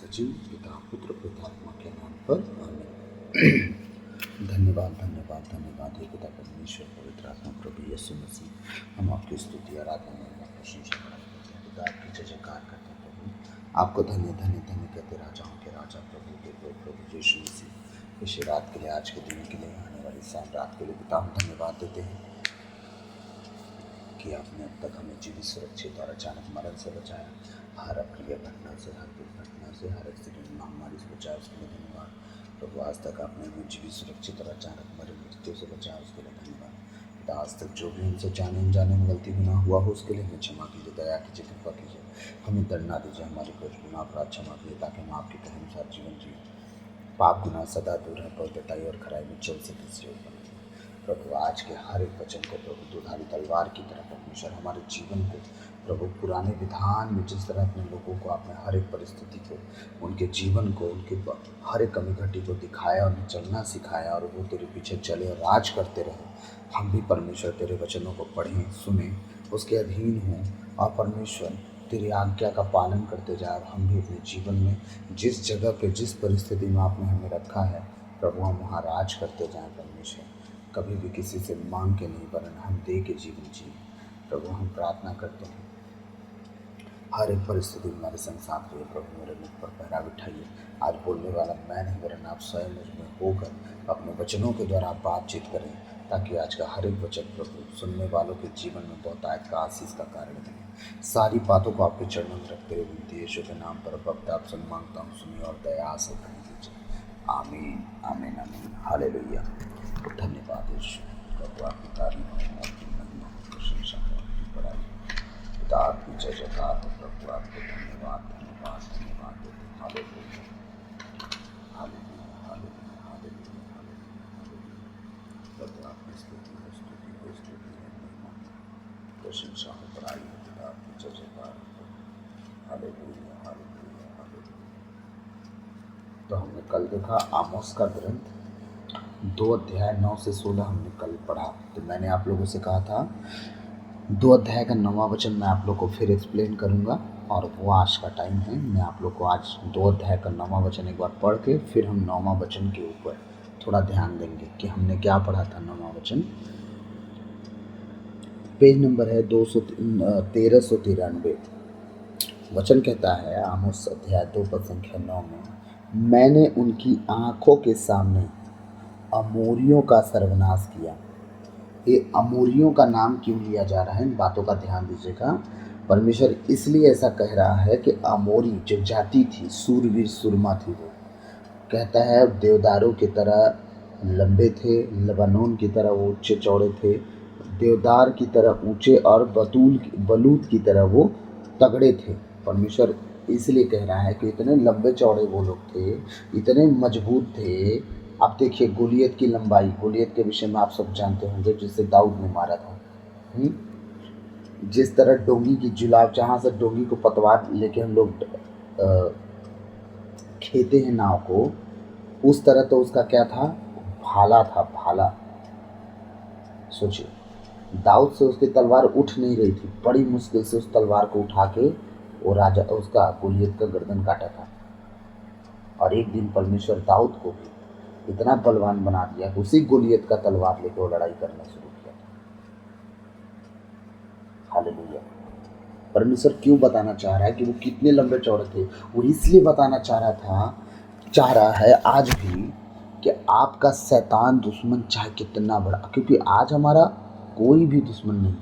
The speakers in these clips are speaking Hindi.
सचिव पिता पुत्र पितात्मा के नाम पर आमीन। धन्यवाद धन्यवाद धन्यवाद हे पिता परमेश्वर पवित्र आत्मा प्रभु यीशु मसीह, हम आपकी स्तुति आराधना महिमा प्रशंसा करते हैं पिता, आपकी जय जयकार करते हैं प्रभु। आपको धन्य धन्य धन्य कहते राजाओं के राजा प्रभु के प्रभु यीशु मसीह। इस रात के लिए, आज के दिन के लिए, आने वाली शाम रात के लिए पिता हम धन्यवाद देते हैं कि आपने अब तक हमें जीवित सुरक्षित और अचानक मरण से बचाया। हर अप्रिय घटना से, हर दुर्घटना से, हर एक्सीडेंट महामारी से बचाया, उसके लिए धन्यवाद प्रभु। आज तक आपने हमें जीवित सुरक्षित और अचानक मरे मृत्यु से बचाया, उसके लिए धन्यवाद पिता। आज तक जो भी हमसे जाने अनजाने में गलती गुनाह हुआ हो, उसके लिए हमें क्षमा कीजिए, दया कीजिए, कृपा कीजिए, हमें दंड ना दीजिए, हमारे कुछ गुनाह अपराध क्षमा कीजिए, ताकि हम आपके कहे अनुसार जीवन जिए, पाप गुनाह सदा दूर है, पवित्रताई और खराई में चल सके इस योग बने प्रभु। आज के हर एक वचन को प्रभु दुधारी तलवार की तरह परमेश्वर हमारे जीवन को प्रभु पुराने विधान में जिस तरह अपने लोगों को, आपने हर एक परिस्थिति को, उनके जीवन को, उनके हर एक कमी घटी को दिखाया, उन्हें चलना सिखाया और वो तेरे पीछे चले और राज करते रहे। हम भी परमेश्वर तेरे वचनों को पढ़ें, सुने, उसके अधीन हों और परमेश्वर तेरी आज्ञा का पालन करते जाए। और हम भी अपने जीवन में जिस जगह पे, जिस परिस्थिति में आपने हमें रखा है प्रभु, हम वहाँ राज करते जाएं परमेश्वर। कभी भी किसी से मांग के नहीं, वरन हम दे के जीवन जिए प्रभु। हम प्रार्थना करते हैं हर एक परिस्थिति में हमारे संग साथ रहिए प्रभु। मेरे मुख पर पहरा बिठाइए। आज बोलने वाला मैं नहीं, वरन आप स्वयं मुझमें होकर अपने वचनों के द्वारा आप बातचीत करें, ताकि आज का हर एक वचन प्रभु सुनने वालों के जीवन में बहुतायत का आशीष का कारण बने। सारी बातों को आपके चरणों में रखते हुए विनती यीशु के नाम पर भक्त आप सुन मांगता हूँ, सुनिए और दया से ग्रहण कीजिए। आमीन आमीन आमीन। हालेलुया। धन्यवाद यीशु प्रभु, आपकी तारीफ है, आपकी महिमा प्रशंसा है, आपकी बड़ाई पिता, आपकी जय जयकार हो प्रभु। आपको धन्यवाद धन्यवाद धन्यवाद देते हैं। Hallelujah hallelujah hallelujah hallelujah hallelujah प्रभु, आपकी स्तुति हो, स्तुति हो, स्तुति है, महिमा प्रशंसा हो, बड़ाई है पिता, आपकी जय जयकार हो प्रभु। Hallelujah hallelujah hallelujah. तो हमने कल देखा आमोस का ग्रंथ 2 अध्याय 9 से 16 हमने कल पढ़ा। तो मैंने आप लोगों से कहा था 2 अध्याय का 9वां वचन मैं आप लोग को फिर एक्सप्लेन करूंगा, और वो आज का टाइम है। मैं आप लोग को आज 2 अध्याय का 9वां वचन एक बार पढ़ के फिर हम 9वां वचन के ऊपर थोड़ा ध्यान देंगे कि हमने क्या पढ़ा था। 9वां वचन पेज नंबर है 1393। वचन कहता है आमोस अध्याय 2 पद संख्या 9 में, मैंने उनकी आंखों के सामने अमोरियों का सर्वनाश किया। ये अमोरियों का नाम क्यों लिया जा रहा है, इन बातों का ध्यान दीजिएगा। परमेश्वर इसलिए ऐसा कह रहा है कि अमोरी जो जाति थी, सूरवीर सुरमा थी, वो कहता है देवदारों की तरह लंबे थे, लबानोन की तरह वो ऊंचे चौड़े थे, देवदार की तरह ऊंचे और बलूत की तरह वो तगड़े थे। परमेश्वर इसलिए कह रहा है कि इतने लंबे चौड़े वो लोग थे, इतने मजबूत थे। आप देखिए गोलियत की लंबाई, गोलियत के विषय में आप सब जानते होंगे, जिसे दाऊद ने मारा था। जिस तरह डोंगी की जुलाब, जहाँ से डोंगी को पतवार लेके हम लोग खेते हैं नाव को, उस तरह तो उसका क्या था, भाला था, भाला। सोचिए दाऊद से उसकी तलवार उठ नहीं रही थी, बड़ी मुश्किल से उस तलवार को उठा के वो राजा उसका गोलियत का गर्दन काटा था। और एक दिन परमेश्वर दाऊद को भी इतना बलवान बना दिया कि उसी गोलियत का तलवार लेकर वो लड़ाई करना शुरू किया। हालेलुया। परमेश्वर क्यों बताना चाह रहा है कि वो कितने लंबे चौड़े थे? वो इसलिए बताना चाह रहा है आज भी कि आपका शैतान दुश्मन चाहे कितना बड़ा, क्योंकि आज हमारा कोई भी दुश्मन नहीं है,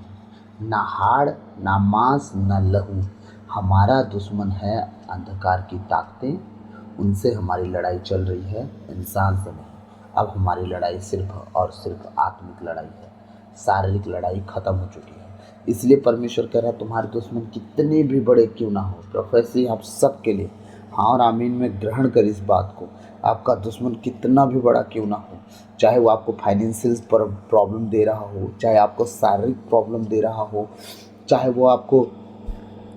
ना हाड़ ना मांस ना लहू। हमारा दुश्मन है अंधकार की ताकतें, उनसे हमारी लड़ाई चल रही है, इंसान से नहीं। अब हमारी लड़ाई सिर्फ और सिर्फ आत्मिक लड़ाई है, शारीरिक लड़ाई खत्म हो चुकी है। इसलिए परमेश्वर कह रहा है तुम्हारे दुश्मन कितने भी बड़े क्यों ना हो, प्रोफेसी आप सबके लिए हाँ और आमीन में ग्रहण कर इस बात को। आपका दुश्मन कितना भी बड़ा क्यों ना हो, चाहे वो आपको फाइनेंशियल प्रॉब्लम दे रहा हो, चाहे आपको शारीरिक प्रॉब्लम दे रहा हो, चाहे वो आपको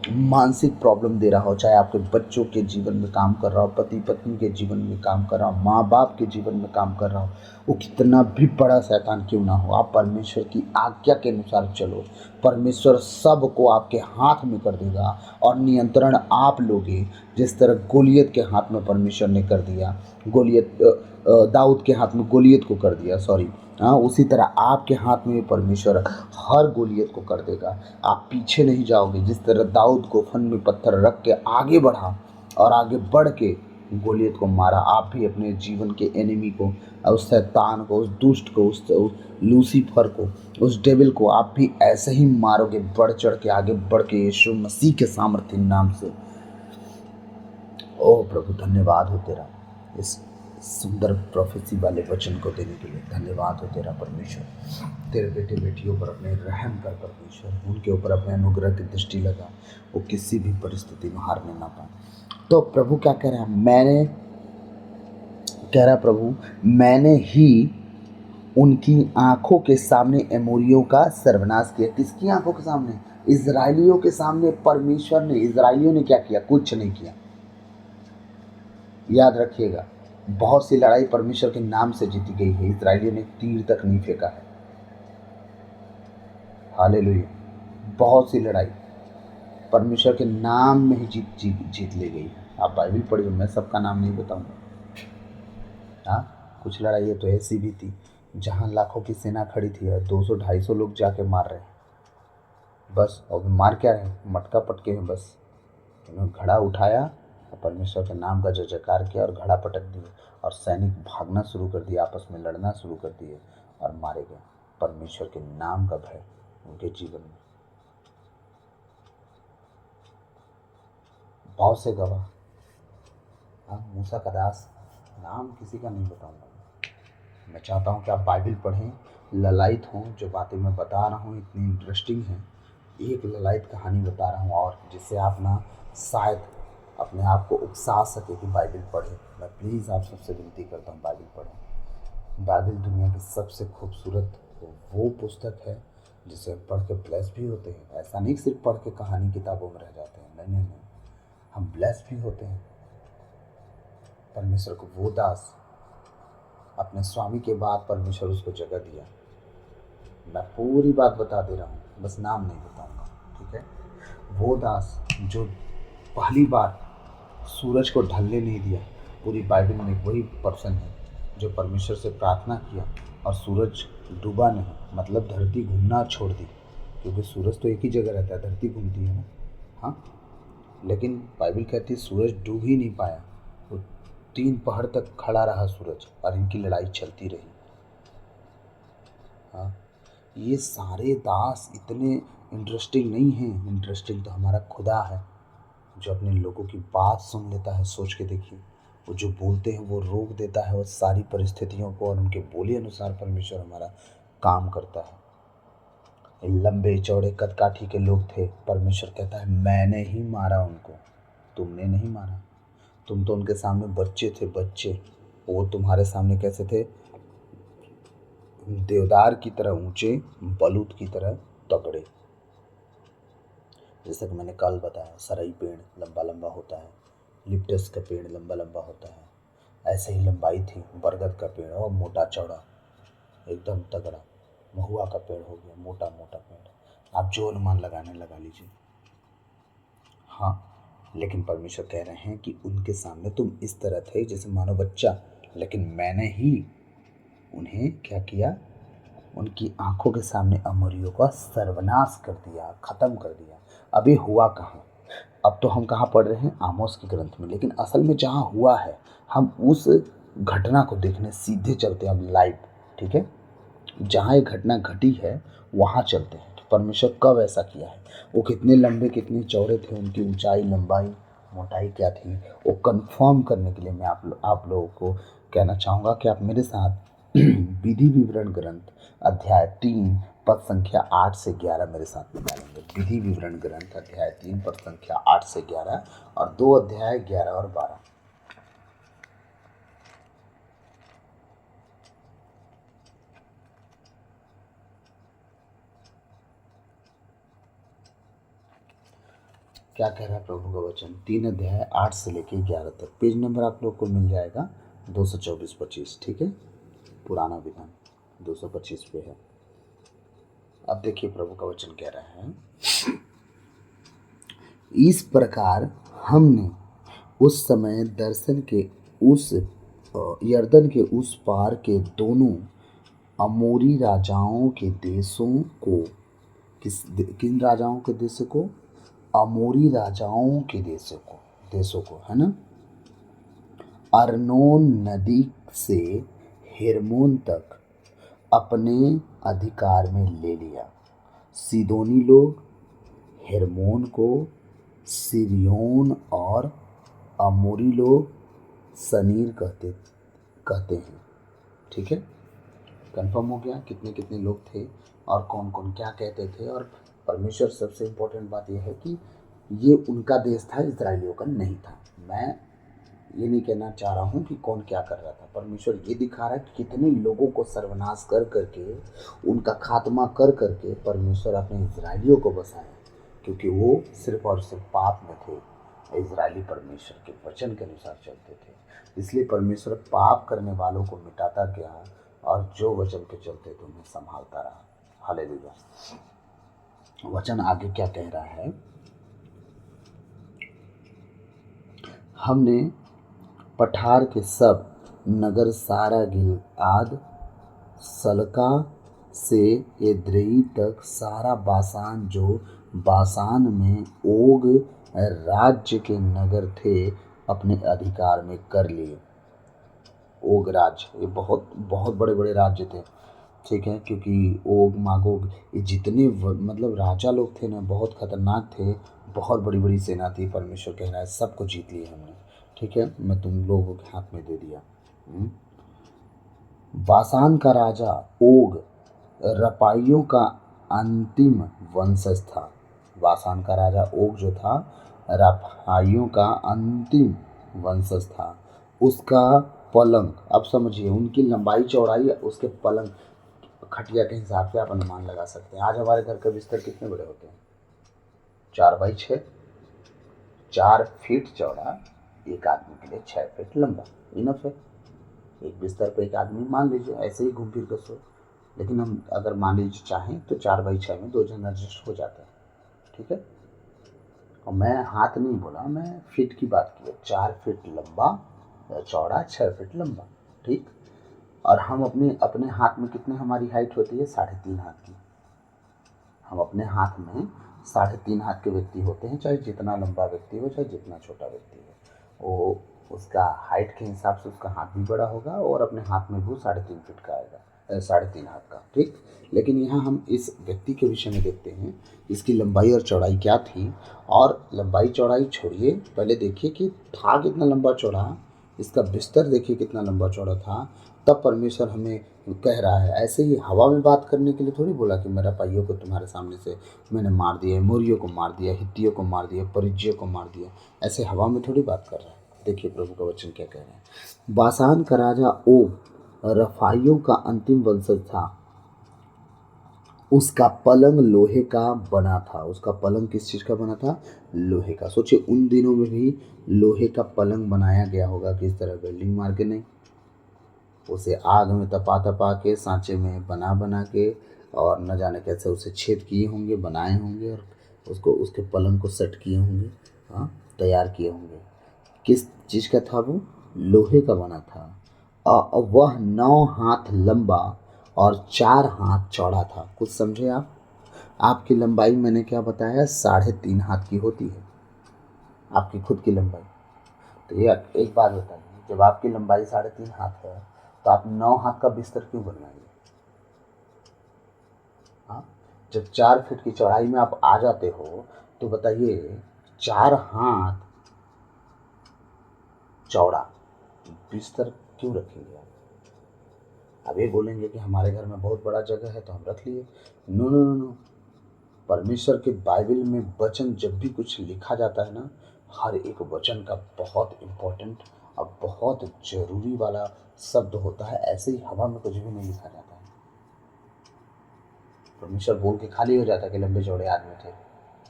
मानसिक प्रॉब्लम दे रहा हो, चाहे आपके बच्चों के जीवन में काम कर रहा हो, पति पत्नी के जीवन में काम कर रहा हो, माँ बाप के जीवन में काम कर रहा हो, वो कितना भी बड़ा शैतान क्यों ना हो, आप परमेश्वर की आज्ञा के अनुसार चलो। परमेश्वर सबको आपके हाथ में कर देगा और नियंत्रण आप लोगे। जिस तरह गोलियत के हाथ में परमेश्वर ने कर दिया, दाऊद के हाथ में गोलियत को कर दिया, सॉरी, हाँ, उसी तरह आपके हाथ में परमेश्वर हर गोलियत को कर देगा। आप पीछे नहीं जाओगे। जिस तरह दाऊद को फन में पत्थर रख के आगे बढ़ा और आगे बढ़ के गोलियत को मारा, आप भी अपने जीवन के एनिमी को, उस शैतान को, उस दुष्ट को, उस लूसीफर को, उस डेविल को आप भी ऐसे ही मारोगे, बढ़ चढ़ के आगे बढ़ के यीशु मसीह के सामर्थ्य नाम से। ओ प्रभु, धन्यवाद हो तेरा इस सुंदर प्रोफेसी वाले वचन को देने के लिए। धन्यवाद हो तेरा परमेश्वर। तेरे बेटे बेटियों पर अपने रहम कर परमेश्वर, उनके ऊपर अपने अनुग्रह की दृष्टि लगा, वो किसी भी परिस्थिति में हारने ना पाए। तो प्रभु क्या कह रहा है? प्रभु, मैंने ही उनकी आंखों के सामने एमोरियों का सर्वनाश किया। किसकी आंखों के सामने? इजराइलियों के सामने। परमेश्वर ने, इजराइलियों ने क्या किया? कुछ नहीं किया। याद रखिएगा, बहुत सी लड़ाई परमेश्वर के नाम से जीती गई है। इजराइलियों ने तीर तक नहीं फेंका है। हालेलुया। बहुत सी लड़ाई परमेश्वर के नाम में ही जीत ली गई है। आप बाइबल पढ़िए, मैं सबका नाम नहीं बताऊंगा। हाँ, कुछ लड़ाइयाँ तो ऐसी भी थी जहाँ लाखों की सेना खड़ी थी और 200-250 लोग जाके मार रहे हैं बस। और मार क्या रहे? मटका पटके हैं बस। उन्होंने घड़ा उठाया और परमेश्वर के नाम का जय जयकार किया और घड़ा पटक दिए, और सैनिक भागना शुरू कर दिए, आपस में लड़ना शुरू कर दिए और मारे गए। परमेश्वर के नाम का भय उनके जीवन में। बहुत से गवाह। हाँ, मूसा का दास, नाम किसी का नहीं बताऊंगा। मैं चाहता हूँ कि आप बाइबल पढ़ें, ललायत हों। जो बातें मैं बता रहा हूँ इतनी इंटरेस्टिंग हैं। एक ललायत कहानी बता रहा हूँ, और जिससे आप ना शायद अपने आप को उकसा सके कि बाइबल पढ़ें। मैं प्लीज़ आप सबसे विनती करता हूँ, बाइबल पढ़ें। बाइबल दुनिया की सबसे खूबसूरत वो पुस्तक है जिसे हम पढ़ के ब्लेस भी होते हैं। ऐसा नहीं सिर्फ पढ़ के कहानी किताबों में रह जाते हैं, नहीं नहीं नहीं, हम ब्लेस भी होते हैं। परमेश्वर को वो दास, अपने स्वामी के बाद परमेश्वर उसको जगह दिया। मैं पूरी बात बता दे रहा हूँ, बस नाम नहीं बताऊंगा, ठीक है? वो दास जो पहली बार सूरज को ढलने नहीं दिया, पूरी बाइबल में वही पर्सन है जो परमेश्वर से प्रार्थना किया और सूरज डूबा नहीं, मतलब धरती घूमना छोड़ दी, क्योंकि सूरज तो एक ही जगह रहता है, धरती घूमती है ना। हाँ, लेकिन बाइबल कहती है सूरज डूब ही नहीं पाया, वो 3 पहर तक खड़ा रहा सूरज, और इनकी लड़ाई चलती रही। हाँ, ये सारे दास इतने इंटरेस्टिंग नहीं हैं। इंटरेस्टिंग तो हमारा खुदा है, जो अपने लोगों की बात सुन लेता है। सोच के देखिए, वो जो बोलते हैं वो रोक देता है, वो सारी परिस्थितियों को, और उनके बोले अनुसार परमेश्वर हमारा काम करता है। ये लंबे चौड़े कदकाठी के लोग थे, परमेश्वर कहता है मैंने ही मारा उनको, तुमने नहीं मारा। तुम तो उनके सामने बच्चे थे, बच्चे। वो तुम्हारे सामने कैसे थे? देवदार की तरह ऊंचे, बलूत की तरह तगड़े। जैसा कि मैंने कल बताया, सरई पेड़ लंबा लंबा होता है, लिप्टस का पेड़ लंबा लंबा होता है, ऐसे ही लंबाई थी बरगद का पेड़, और मोटा चौड़ा एकदम तगड़ा। महुआ का पेड़ हो गया, मोटा मोटा पेड़। आप जो अनुमान लगाने लगा लीजिए। हाँ, लेकिन परमेश्वर कह रहे हैं कि उनके सामने तुम इस तरह थे जैसे मानो बच्चा, लेकिन मैंने ही उन्हें क्या किया? उनकी आंखों के सामने अमोरियों का सर्वनाश कर दिया, खत्म कर दिया। अभी हुआ कहाँ? अब तो हम कहाँ पढ़ रहे हैं? आमोस की ग्रंथ में। लेकिन असल में जहाँ हुआ है, हम उस घटना को देखने सीधे चलते हैं अब लाइव, ठीक है? जहाँ ये घटना घटी है वहाँ चलते हैं कि परमेश्वर कब ऐसा किया है, वो कितने लंबे कितने चौड़े थे, उनकी ऊंचाई लंबाई मोटाई क्या थी, वो कंफर्म करने के लिए मैं आप लोगों को कहना चाहूँगा कि आप मेरे साथ विधि विवरण ग्रंथ अध्याय 3 पद संख्या 8 से 11 मेरे साथ में डालेंगे। विधि विवरण ग्रंथ अध्याय 3 पद संख्या 8 से 11 और 2 अध्याय 11 और 12। क्या कह रहा है प्रभु का वचन? 3 अध्याय 8 से लेके 11 तक। पेज नंबर आप लोग को मिल जाएगा 224-25, ठीक है। पुराना विधान 225 पे है। अब देखिए प्रभु का वचन कह रहा है, इस प्रकार हमने उस समय दर्शन के उस यरदन के उस पार के दोनों अमोरी राजाओं के देशों को, किन राजाओं के देशों को? अमोरी राजाओं के देशों को, है ना, अर्नोन नदी से हेर्मोन तक अपने अधिकार में ले लिया। सीदोनी लोग हेर्मोन को सिरियोन और अमोरी लोग सनीर कहते हैं, ठीक है। कंफर्म हो गया कितने कितने लोग थे और कौन कौन क्या कहते थे। और परमेश्वर, सबसे इम्पोर्टेंट बात यह है कि ये उनका देश था, इजराइलियों का नहीं था। मैं ये नहीं कहना चाह रहा हूँ कि कौन क्या कर रहा था। परमेश्वर ये दिखा रहा है कि कितने लोगों को सर्वनाश कर करके, उनका खात्मा कर करके परमेश्वर अपने इजराइलियों को बसाया, क्योंकि वो सिर्फ और सिर्फ पाप में थे। इजरायली परमेश्वर के वचन के अनुसार चलते थे, इसलिए परमेश्वर पाप करने वालों को मिटाता गया और जो वचन के चलते थे उन्हें संभालता रहा। हालेलुया। वचन आगे क्या कह रहा है? हमने पठार के सब नगर, सारा गिलआद, सलका से एद्रेई तक, सारा बासान जो बासान में ओग राज्य के नगर थे, अपने अधिकार में कर लिए। ओग राज्य, ये बहुत बहुत बड़े बड़े राज्य थे, ठीक है, क्योंकि ओग मागोग ये जितने मतलब राजा लोग थे ना, बहुत खतरनाक थे, बहुत बड़ी बड़ी सेना थी। परमेश्वर कह रहा है सबको जीत लिया हमने, ठीक है, मैं तुम लोगों के हाथ में दे दिया। बासान का राजा ओग रपाइयों का अंतिम वंशज था। बासान का राजा ओग जो था, रपाइयों का अंतिम वंशज था। उसका पलंग, अब समझिए उनकी लंबाई चौड़ाई, उसके पलंग खटिया के हिसाब से आप अनुमान लगा सकते हैं। आज हमारे घर के बिस्तर कितने बड़े होते हैं? 4x6, 4 फीट चौड़ा, एक आदमी के लिए 6 फीट लंबा, इनफ है। एक बिस्तर पे एक आदमी मान लीजिए ऐसे ही घूम फिर कर सो, लेकिन हम अगर मान लीजिए चाहें तो 4x6 में 2 जन एडजस्ट हो जाता है, ठीक है। और मैं हाथ नहीं बोला, मैं फीट की बात की है। 4 फीट लंबा चौड़ा, 6 फीट लंबा, ठीक। और हम अपने अपने हाथ में कितने, हमारी हाइट होती है 3.5 हाथ की। हम अपने हाथ में 3.5 हाथ के व्यक्ति होते हैं, चाहे जितना लंबा व्यक्ति हो, चाहे जितना छोटा व्यक्ति हो, वो उसका हाइट के हिसाब से उसका हाथ भी बड़ा होगा और अपने हाथ में वो 3.5 फीट का आएगा, 3.5 हाथ का, ठीक। लेकिन यहाँ हम इस व्यक्ति के विषय में देखते हैं, इसकी लंबाई और चौड़ाई क्या थी। और लंबाई चौड़ाई छोड़िए, पहले देखिए कि था कितना लंबा चौड़ा, इसका बिस्तर देखिए कितना लंबा चौड़ा था। तब परमेश्वर हमें कह रहा है, ऐसे ही हवा में बात करने के लिए थोड़ी बोला कि मेरा पाइयों को तुम्हारे सामने से मैंने मार दिया, मोरियों को मार दिया, हित्तियों को मार दिया, परिज्जियों को मार दिया। ऐसे हवा में थोड़ी बात कर रहा है। देखिए प्रभु का वचन क्या कह रहे हैं। बासान का राजा ओग रफाइयों का अंतिम वंशज था। उसका पलंग लोहे का बना था। उसका पलंग किस चीज़ का बना था? लोहे का। सोचिए उन दिनों में भी लोहे का पलंग बनाया गया होगा, किस तरह, वेल्डिंग मार के नहीं, उसे आग में तपा तपा के, सांचे में बना बना के, और न जाने कैसे उसे छेद किए होंगे, बनाए होंगे, और उसको, उसके पलंग को सेट किए होंगे, हाँ, तैयार किए होंगे। किस चीज़ का था वो? लोहे का बना था। वह 9 हाथ लंबा और 4 हाथ चौड़ा था। कुछ समझे आप? आपकी लंबाई मैंने क्या बताया, 3.5 हाथ की होती है, आपकी खुद की लंबाई। तो ये एक बात बताइए, जब आपकी लंबाई 3.5 हाथ है तो आप 9 हाथ का बिस्तर क्यों बनवाएंगे? हाँ, जब 4 फीट की चौड़ाई में आप आ जाते हो तो बताइए 4 हाथ चौड़ा बिस्तर क्यों रखेंगे आप? अब ये बोलेंगे कि हमारे घर में बहुत बड़ा जगह है तो हम रख लिए। नो नो नो नो, परमेश्वर के बाइबल में वचन जब भी कुछ लिखा जाता है ना, हर एक वचन का बहुत इम्पोर्टेंट और बहुत जरूरी वाला शब्द होता है। ऐसे ही हवा में कुछ भी नहीं लिखा जाता है। परमेश्वर बोल के खाली हो जाता है कि लंबे चौड़े आदमी थे,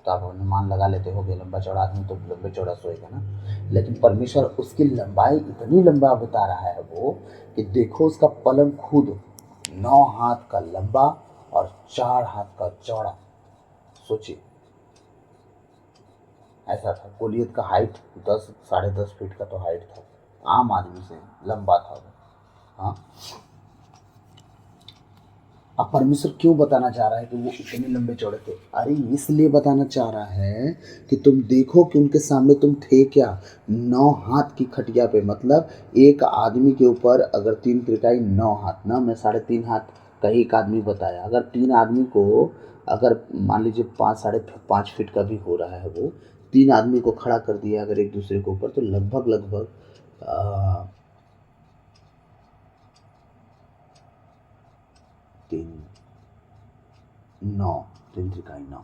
तो आप अनुमान लगा लेते हो कि लंबा चौड़ा आदमी तो लंबे चौड़ा सोएगा ना, लेकिन परमेश्वर उसकी लंबाई इतनी लंबा बता रहा है वो कि देखो उसका पलंग खुद 9 हाथ का लंबा और 4 हाथ का चौड़ा। सोचिए, ऐसा था। गोलियत का हाइट 10 साढ़े 10 फीट का तो हाइट था, आम आदमी से लंबा था वो। हाँ, अब परमेश्वर क्यों बताना चाह रहा है कि वो इतने लंबे चौड़े थे? अरे इसलिए बताना चाह रहा है कि तुम देखो कि उनके सामने तुम थे क्या, 9 हाथ की खटिया पे। मतलब एक आदमी के ऊपर अगर 3 त्रिकाई 9 हाथ ना, मैं 3.5 हाथ का एक आदमी बताया। अगर 3 आदमी को, अगर मान लीजिए 5 साढ़े 5 फीट का भी हो रहा है, वो 3 आदमी को खड़ा कर दिया अगर एक दूसरे के ऊपर, तो लगभग लगभग 9, 3 त्रिकाई 9।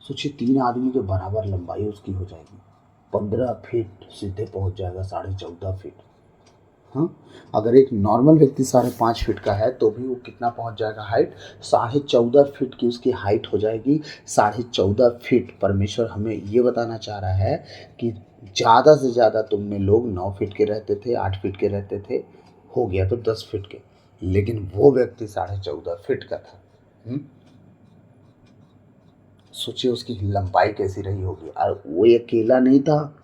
सोचिए 3 आदमी के बराबर लंबाई उसकी हो जाएगी, 15 फीट सीधे पहुंच जाएगा, 14.5 फीट। हाँ, अगर एक नॉर्मल व्यक्ति 5.5 फीट का है तो भी वो कितना पहुंच जाएगा हाइट, 14.5 फीट की उसकी हाइट हो जाएगी। 14.5 फीट। परमेश्वर हमें ये बताना चाह रहा है कि ज़्यादा से ज़्यादा तुम में लोग 9 फीट के रहते थे, 8 फीट के रहते थे, हो गया तो 10 फीट के, लेकिन वो व्यक्ति 14.5 फीट का था। सोचिए उसकी लंबाई कैसी रही होगी। और वो अकेला नहीं था,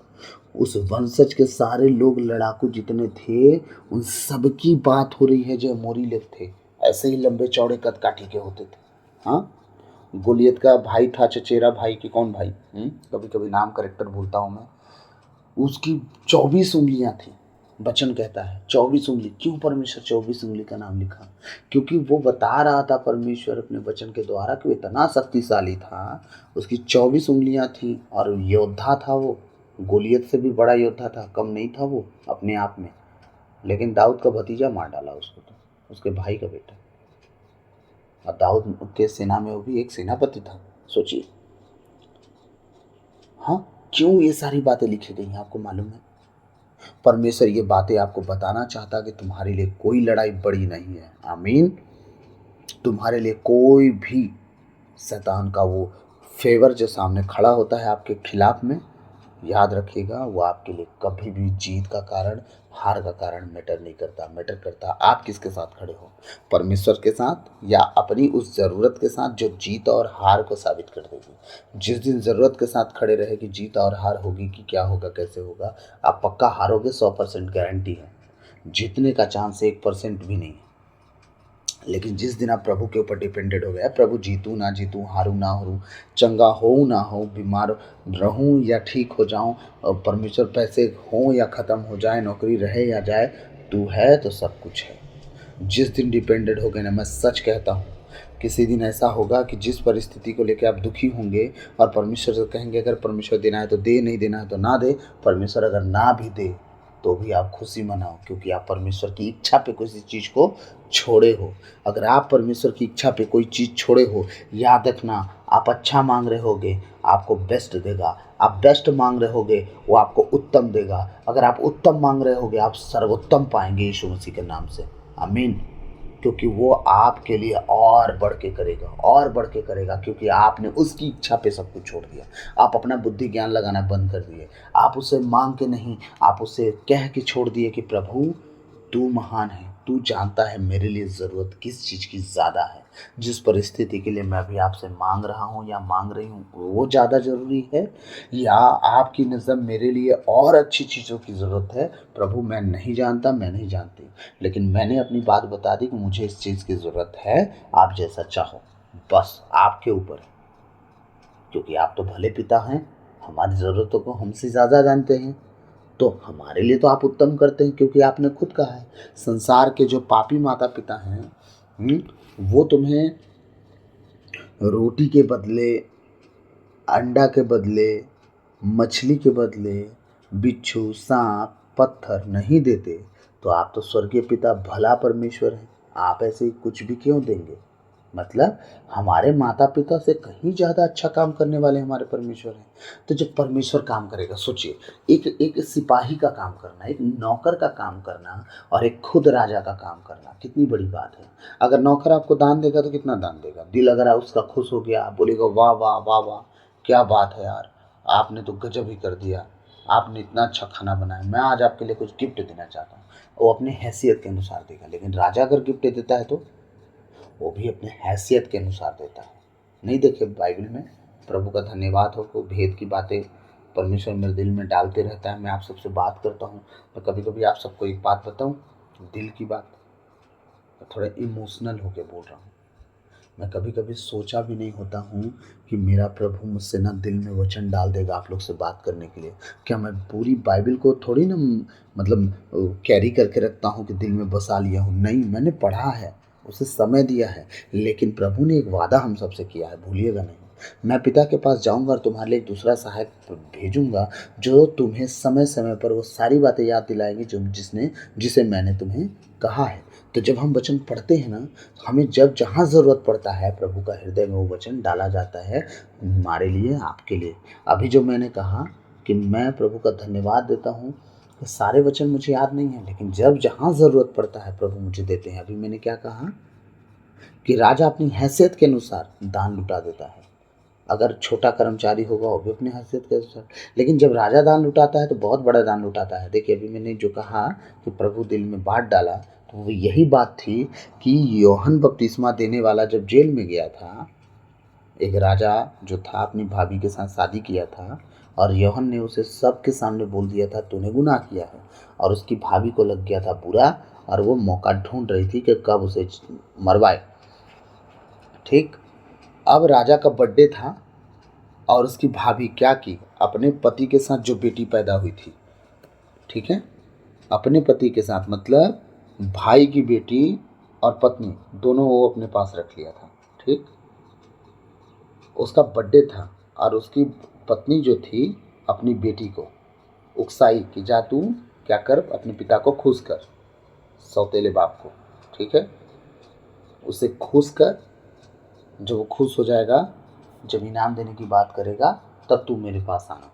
उस वंशज के सारे लोग लड़ाकू जितने थे उन सबकी बात हो रही है जो मोरी लोग थे, ऐसे ही लंबे चौड़े कद काठी के होते थे। हाँ, गोलियत का भाई था चचेरा भाई की, कौन भाई, कभी कभी नाम करेक्टर भूलता हूँ मैं। उसकी 24 उंगलियां थी। वचन कहता है 24 उंगली। क्यों परमेश्वर 24 उंगली का नाम लिखा? क्योंकि वो बता रहा था परमेश्वर अपने वचन के द्वारा कि वो इतना शक्तिशाली था, उसकी 24 उंगलियां थी और योद्धा था वो, गोलियत से भी बड़ा योद्धा था, कम नहीं था वो अपने आप में। लेकिन दाऊद का भतीजा मार डाला उसको, तो उसके भाई का बेटा, और दाऊद के सेना में वो भी एक सेनापति था। सोचिए। हाँ, क्यों ये सारी बातें लिखी गई हैं आपको मालूम है? परमेश्वर ये बातें आपको बताना चाहता कि तुम्हारे लिए कोई लड़ाई बड़ी नहीं है। आमीन। तुम्हारे लिए कोई भी शैतान का वो फेवर जो सामने खड़ा होता है आपके खिलाफ में, याद रखिएगा वो आपके लिए कभी भी जीत का कारण, हार का कारण मैटर नहीं करता। मैटर करता आप किसके साथ खड़े हो, परमेश्वर के साथ या अपनी उस ज़रूरत के साथ जो जीत और हार को साबित कर देगी। जिस दिन ज़रूरत के साथ खड़े रहे कि जीत और हार होगी कि क्या होगा कैसे होगा, आप पक्का हारोगे, 100% गारंटी है। जीतने का चांस 1% भी नहीं है। लेकिन जिस दिन आप प्रभु के ऊपर डिपेंडेड हो गया, प्रभु जीतूँ ना जीतूँ, हारूँ ना हरूँ, चंगा हो ना हो, बीमार रहूँ या ठीक हो जाऊँ, और परमेश्वर पैसे हों या ख़त्म हो जाए, नौकरी रहे या जाए, तू है तो सब कुछ है। जिस दिन डिपेंडेड हो गए ना, मैं सच कहता हूँ, किसी दिन ऐसा होगा कि जिस परिस्थिति को लेकर आप दुखी होंगे और परमेश्वर से कहेंगे अगर परमेश्वर देना है तो दे, नहीं देना है तो ना दे। परमेश्वर अगर ना भी दे तो भी आप खुशी मनाओ, क्योंकि आप परमेश्वर की इच्छा पे किसी चीज़ को छोड़े हो। अगर आप परमेश्वर की इच्छा पे कोई चीज़ छोड़े हो, याद रखना, आप अच्छा मांग रहे होगे, आपको बेस्ट देगा। आप बेस्ट मांग रहे होगे, वो आपको उत्तम देगा। अगर आप उत्तम मांग रहे होगे, आप सर्वोत्तम पाएंगे यीशु मसीह के नाम से। आमीन। क्योंकि वो आपके लिए और बढ़ के करेगा, और बढ़ के करेगा, क्योंकि आपने उसकी इच्छा पे सब कुछ छोड़ दिया। आप अपना बुद्धि ज्ञान लगाना बंद कर दिए। आप उससे मांग के नहीं, आप उससे कह के छोड़ दिए कि प्रभु तू महान है, तू जानता है मेरे लिए ज़रूरत किस चीज़ की ज़्यादा है। जिस परिस्थिति के लिए मैं अभी आपसे मांग रहा हूँ या मांग रही हूँ, वो ज़्यादा ज़रूरी है या आपकी नज़र मेरे लिए और अच्छी चीज़ों की ज़रूरत है? प्रभु मैं नहीं जानता, मैं नहीं जानती, लेकिन मैंने अपनी बात बता दी कि मुझे इस चीज़ की ज़रूरत है, आप जैसा चाहो, बस आपके ऊपर है। क्योंकि आप तो भले पिता हैं, हमारी ज़रूरतों को हमसे ज़्यादा जानते हैं, तो हमारे लिए तो आप उत्तम करते हैं, क्योंकि आपने खुद कहा है संसार के जो पापी माता पिता हैं, वो तुम्हें रोटी के बदले, अंडा के बदले, मछली के बदले, बिच्छू, सांप, पत्थर नहीं देते, तो आप तो स्वर्गीय पिता भला परमेश्वर हैं, आप ऐसे ही कुछ भी क्यों देंगे? मतलब हमारे माता पिता से कहीं ज़्यादा अच्छा काम करने वाले हमारे परमेश्वर हैं। तो जब परमेश्वर काम करेगा, सोचिए, एक एक सिपाही का काम करना, एक नौकर का काम करना और एक खुद राजा का काम करना कितनी बड़ी बात है। अगर नौकर आपको दान देगा तो कितना दान देगा? दिल अगर उसका खुश हो गया, आप बोलेगा वाह वाह वाह वाह, क्या बात है यार, आपने तो गजब ही कर दिया, आपने इतना अच्छा खाना बनाया, मैं आज आपके लिए कुछ गिफ्ट देना चाहता हूँ। वो अपनी हैसियत के अनुसार देगा, लेकिन राजा अगर गिफ्ट देता है तो वो भी अपने हैसियत के अनुसार देता है। नहीं देखे बाइबल में, प्रभु का धन्यवाद हो को भेद की बातें परमेश्वर मेरे दिल में डालते रहता है। मैं आप सबसे बात करता हूँ, मैं कभी कभी आप सबको एक बात बताऊँ, दिल की बात, थोड़ा इमोशनल होके बोल रहा हूँ। मैं कभी कभी सोचा भी नहीं होता हूँ कि मेरा प्रभु मुझसे ना दिल में वचन डाल देगा आप लोग से बात करने के लिए। क्या मैं पूरी बाइबल को थोड़ी ना मतलब कैरी करके रखता हूँ कि दिल में बसा लिया हूँ, नहीं, मैंने पढ़ा है, उसे समय दिया है, लेकिन प्रभु ने एक वादा हम सबसे किया है, भूलिएगा नहीं। मैं पिता के पास जाऊंगा और तुम्हारे लिए एक दूसरा सहायक भेजूंगा, जो तुम्हें समय समय पर वो सारी बातें याद दिलाएंगी जो जिसे मैंने तुम्हें कहा है। तो जब हम वचन पढ़ते हैं ना, हमें जब जहाँ ज़रूरत पड़ता है प्रभु का हृदय में वो वचन डाला जाता है, हमारे लिए, आपके लिए। अभी जो मैंने कहा कि मैं प्रभु का धन्यवाद देता हूँ, तो सारे वचन मुझे याद नहीं है, लेकिन जब जहाँ ज़रूरत पड़ता है प्रभु मुझे देते हैं। अभी मैंने क्या कहा कि राजा अपनी हैसियत के अनुसार दान लुटा देता है। अगर छोटा कर्मचारी होगा वो भी अपनी हैसियत के अनुसार, लेकिन जब राजा दान लुटाता है तो बहुत बड़ा दान लुटाता है। देखिए, अभी मैंने जो कहा कि प्रभु दिल में बात डाला, तो वो यही बात थी कि यूहन्ना बपतिस्मा देने वाला जब जेल में गया था, एक राजा जो था अपनी भाभी के साथ शादी किया था, और यूहन्ना ने उसे सबके सामने बोल दिया था तूने गुनाह किया है, और उसकी भाभी को लग गया था बुरा, और वो मौका ढूंढ रही थी कि कब उसे मरवाए। ठीक, अब राजा का बर्थडे था और उसकी भाभी क्या की, अपने पति के साथ जो बेटी पैदा हुई थी, ठीक है, अपने पति के साथ मतलब भाई की बेटी और पत्नी दोनों वो अपने पास रख लिया था। ठीक, उसका बर्थडे था और उसकी पत्नी जो थी अपनी बेटी को उकसाई कि जा तू क्या कर, अपने पिता को खुश कर, सौतेले बाप को, ठीक है, उसे खुश कर, जब वो खुश हो जाएगा, जब इनाम देने की बात करेगा, तब तू मेरे पास आना।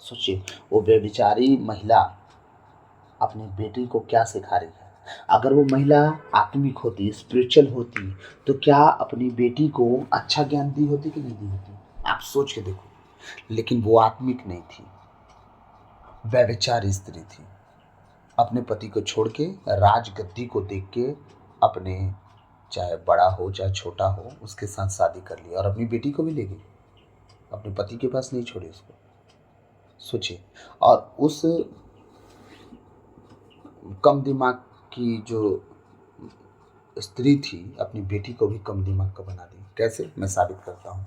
सोचिए, वो बेचारी महिला अपनी बेटी को क्या सिखा रही है। अगर वो महिला आत्मिक होती, स्पिरिचुअल होती, तो क्या अपनी बेटी को अच्छा ज्ञान दी होती कि नहीं दी होती, आप सोच के देखो। लेकिन वो आत्मिक नहीं थी, व्यभिचारी स्त्री थी। अपने पति को छोड़ के, राजगद्दी को देख के, अपने, चाहे बड़ा हो चाहे छोटा हो, उसके साथ शादी कर ली और अपनी बेटी को भी ले गई, अपने पति के पास नहीं छोड़ी उसको। सोचिए, और उस कम दिमाग की जो स्त्री थी अपनी बेटी को भी कम दिमाग का बना दी। कैसे, मैं साबित करता हूँ।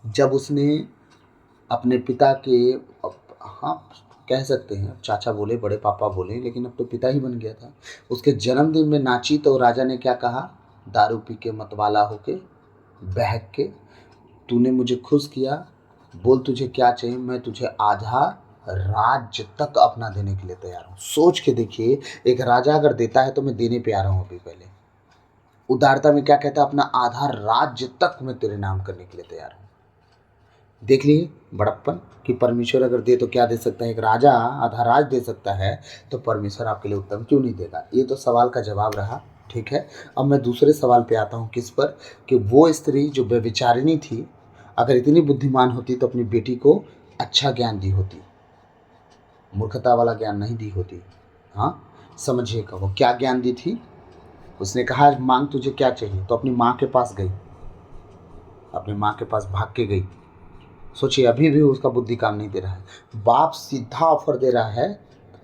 जब उसने अपने पिता के, हाँ कह सकते हैं चाचा बोले, बड़े पापा बोले, लेकिन अब तो पिता ही बन गया था, उसके जन्मदिन में नाची तो राजा ने क्या कहा, दारू पी के मतवाला होके बहक के, तूने मुझे खुश किया, बोल तुझे क्या चाहिए, मैं तुझे आधा राज्य तक अपना देने के लिए तैयार हूँ। सोच के देखिए, एक राजा अगर देता है तो मैं देने पे आ रहा हूँ। अभी पहले उदारता में क्या कहता है, अपना आधा राज्य तक मैं तेरे नाम करने के लिए तैयार हूँ। देख लिए बड़प्पन कि परमेश्वर अगर दे तो क्या दे सकता है। एक राजा आधा राज दे सकता है, तो परमेश्वर आपके लिए उत्तम क्यों नहीं देगा। ये तो सवाल का जवाब रहा। ठीक है, अब मैं दूसरे सवाल पे आता हूँ, किस पर, कि वो स्त्री जो व्यभिचारिणी थी, अगर इतनी बुद्धिमान होती तो अपनी बेटी को अच्छा ज्ञान दी होती, मूर्खता वाला ज्ञान नहीं दी होती। हाँ, समझिएगा वो क्या ज्ञान दी थी। उसने कहा मांग तुझे क्या चाहिए, तो अपनी माँ के पास गई, अपनी माँ के पास भाग के गई। सोचिए, अभी भी उसका बुद्धि काम नहीं दे रहा है। बाप सीधा ऑफर दे रहा है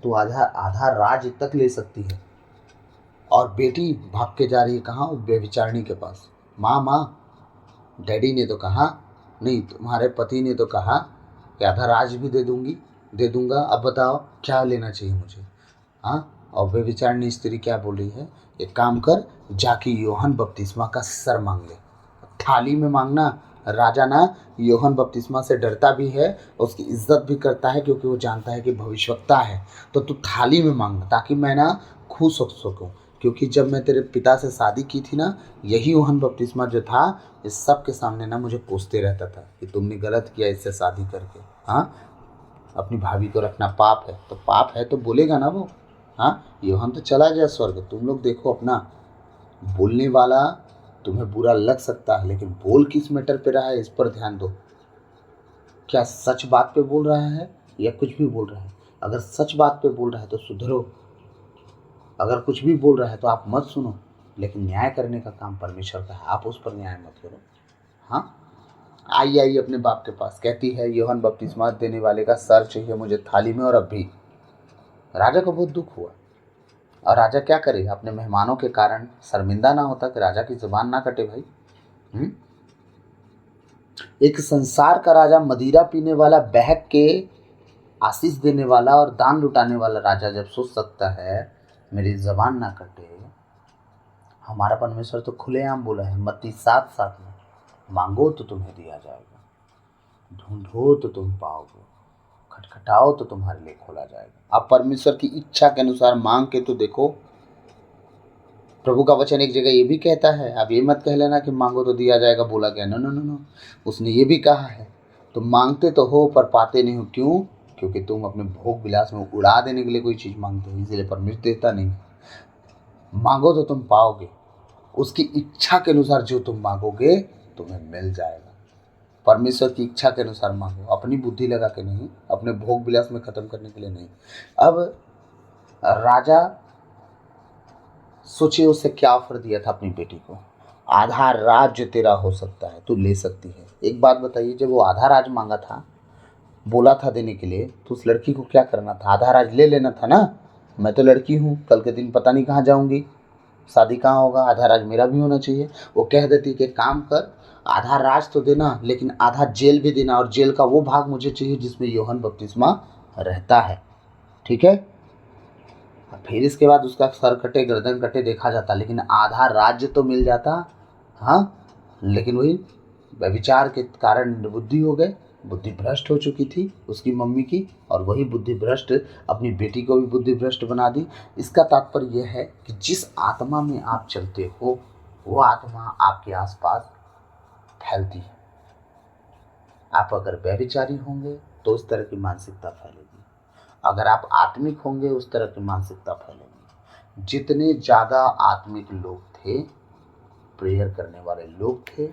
तो आधा आधा राज्य तक ले सकती है, और बेटी भाग के जा रही है कहाँ, व्यभिचारिणी के पास। माँ माँ, डैडी ने तो कहा नहीं, तुम्हारे पति ने तो कहा कि आधा राज्य भी दे दूंगा, अब बताओ क्या लेना चाहिए मुझे। हाँ, और व्यभिचारिणी स्त्री क्या बोल रही है, एक काम कर, जाके यूहन्ना बपतिस्मा का सर मांग ले। थाली में मांगना, राजा ना यूहन्ना बपतिस्मा से डरता भी है, उसकी इज्जत भी करता है, क्योंकि वो जानता है कि भविष्यवक्ता है। तो तू थाली में मांगना, ताकि मैं ना खुश हो सकूँ, क्योंकि जब मैं तेरे पिता से शादी की थी ना, यही यूहन्ना बपतिस्मा जो था, इस सब के सामने ना मुझे कोसते रहता था कि तुमने गलत किया इससे शादी करके। हाँ, अपनी भाभी को रखना पाप है, तो पाप है तो बोलेगा ना वो। हाँ, यूहन्ना तो चला गया स्वर्ग, तुम लोग देखो अपना बोलने वाला तुम्हें बुरा लग सकता है, लेकिन बोल किस मैटर पे रहा है इस पर ध्यान दो। क्या सच बात पे बोल रहा है या कुछ भी बोल रहा है? अगर सच बात पे बोल रहा है तो सुधरो, अगर कुछ भी बोल रहा है तो आप मत सुनो। लेकिन न्याय करने का काम परमेश्वर का है, आप उस पर न्याय मत करो। हाँ, आई आई अपने बाप के पास, कहती है यूहन्ना बपतिस्मा देने वाले का सर चाहिए मुझे थाली में और अब भी। राजा को बहुत दुख हुआ, और राजा क्या करे, अपने मेहमानों के कारण शर्मिंदा ना होता कि राजा की जुबान ना कटे भाई। एक संसार का राजा, मदिरा पीने वाला, बहक के आशीष देने वाला और दान लुटाने वाला राजा जब सोच सकता है मेरी जबान ना कटे। हमारा परमेश्वर तो खुलेआम बोला है मत्ती 7:7 में, मांगो तो तुम्हें दिया जाएगा, ढूंढो तो तुम पाओगे, खटखटाओ तो तुम्हारे लिए खोला जाएगा। आप परमेश्वर की इच्छा के अनुसार मांग के तो देखो। प्रभु का वचन एक जगह ये भी कहता है, आप ये मत कह लेना कि मांगो तो दिया जाएगा, बोला गया। नो नो नो नो, उसने ये भी कहा है तुम मांगते तो हो पर पाते नहीं हो। क्यों? क्योंकि तुम अपने भोग विलास में उड़ा देने के लिए कोई चीज़ मांगते हो, इसलिए परमेश्वर देता नहीं। मांगो तो तुम पाओगे, उसकी इच्छा के अनुसार जो तुम मांगोगे तुम्हें मिल जाएगा। परमेश्वर की इच्छा के अनुसार मांगो, अपनी बुद्धि लगा के नहीं, अपने भोग विलास में ख़त्म करने के लिए नहीं। अब राजा सोचिए उससे क्या ऑफर दिया था अपनी बेटी को, आधा राज्य तेरा हो सकता है, तू ले सकती है। एक बात बताइए, जब वो आधा राज मांगा था, बोला था देने के लिए, तो उस लड़की को क्या करना था? आधा राज ले लेना था ना। मैं तो लड़की हूँ, कल के दिन पता नहीं कहाँ जाऊँगी, शादी कहाँ होगा, आधा राज मेरा भी होना चाहिए। वो कह देती कि काम कर, आधा राज तो देना लेकिन आधा जेल भी देना, और जेल का वो भाग मुझे चाहिए जिसमें यूहन्ना बपतिस्मा रहता है, ठीक है। फिर इसके बाद उसका सर कटे गर्दन कटे देखा जाता, लेकिन आधा राज्य तो मिल जाता। हाँ, लेकिन वही व्यभिचार के कारण बुद्धि हो गए, बुद्धि भ्रष्ट हो चुकी थी उसकी मम्मी की, और वही बुद्धि भ्रष्ट अपनी बेटी को भी बुद्धि भ्रष्ट बना दी। इसका तात्पर्य यह है कि जिस आत्मा में आप चलते हो वो आत्मा आपके आसपास फैलती है। आप अगर व्यभिचारी होंगे तो उस तरह की मानसिकता फैलेगी, अगर आप आत्मिक होंगे उस तरह की मानसिकता फैलेगी। जितने ज़्यादा आत्मिक लोग थे, प्रेयर करने वाले लोग थे,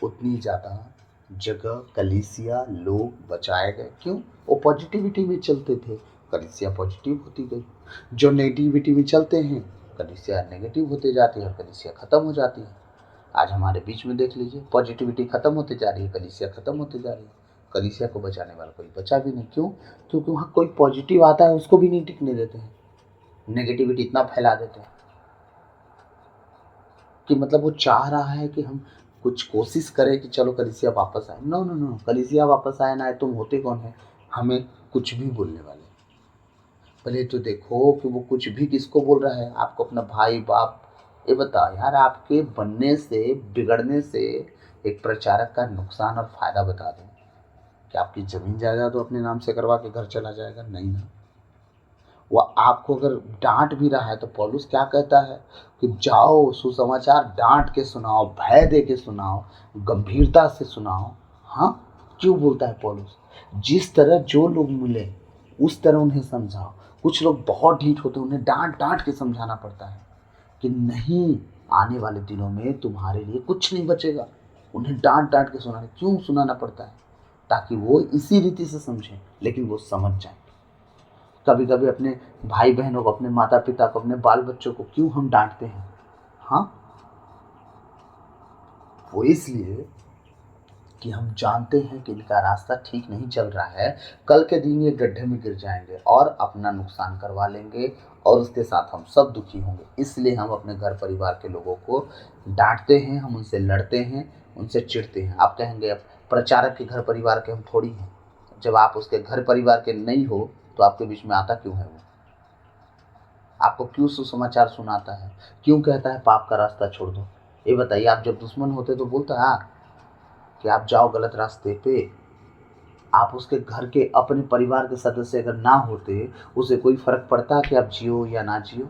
उतनी ज़्यादा जगह कलीसिया लोग बचाए गए। क्यों? वो पॉजिटिविटी में चलते थे, कलीसिया पॉजिटिव होती गई। जो नेगेटिविटी में चलते हैं, कलीसिया नेगेटिव होते जाती है और कलीसिया ख़त्म हो जाती है। आज हमारे बीच में देख लीजिए, पॉजिटिविटी ख़त्म होती जा रही है, कलीसिया ख़त्म होती जा रही है। कलीसिया को बचाने वाला कोई बचा भी नहीं। क्यों? क्योंकि वहाँ कोई पॉजिटिव आता है उसको भी नहीं टिकने देते हैं, नेगेटिविटी इतना फैला देते हैं कि मतलब वो चाह रहा है कि हम कुछ कोशिश करें कि चलो कलीसिया वापस आए। नो नो नो, कलीसिया वापस आए ना आए, तुम होते कौन है हमें कुछ भी बोलने वाले? पहले तो देखो कि वो कुछ भी किसको बोल रहा है, आपको अपना भाई बाप। ये बताओ यार, आपके बनने से बिगड़ने से एक प्रचारक का नुकसान और फायदा बता दें। कि आपकी ज़मीन जायदाद तो अपने नाम से करवा के घर चला जाएगा? नहीं ना। वह आपको अगर डांट भी रहा है तो पौलुस क्या कहता है कि जाओ सुसमाचार डांट के सुनाओ, भय दे के सुनाओ, गंभीरता से सुनाओ। हाँ, क्यों बोलता है पौलुस? जिस तरह जो लोग मिले उस तरह उन्हें समझाओ। कुछ लोग बहुत ढीठ होते हैं, उन्हें डांट डांट के समझाना पड़ता है कि नहीं, आने वाले दिनों में तुम्हारे लिए कुछ नहीं बचेगा। उन्हें डांट डांट के सुनाना, क्यों सुनाना पड़ता है? ताकि वो इसी रीति से समझें, लेकिन वो समझ जाएं। कभी कभी अपने भाई बहनों को, अपने माता पिता को, अपने बाल बच्चों को क्यों हम डांटते हैं? हाँ, वो इसलिए कि हम जानते हैं कि इनका रास्ता ठीक नहीं चल रहा है, कल के दिन ये गड्ढे में गिर जाएंगे और अपना नुकसान करवा लेंगे, और उसके साथ हम सब दुखी होंगे। इसलिए हम अपने घर परिवार के लोगों को डांटते हैं, हम उनसे लड़ते हैं, उनसे चिढ़ते हैं। आप कहेंगे अब प्रचारक के घर परिवार के हम थोड़ी हैं। जब आप उसके घर परिवार के नहीं हो तो आपके बीच में आता क्यों है? वो आपको क्यों सुसमाचार सुनाता है? क्यों कहता है पाप का रास्ता छोड़ दो? ये बताइए, आप जब दुश्मन होते तो बोलता है कि आप जाओ गलत रास्ते पे। आप उसके घर के अपने परिवार के सदस्य अगर ना होते, उसे कोई फर्क पड़ता कि आप जियो या ना जियो?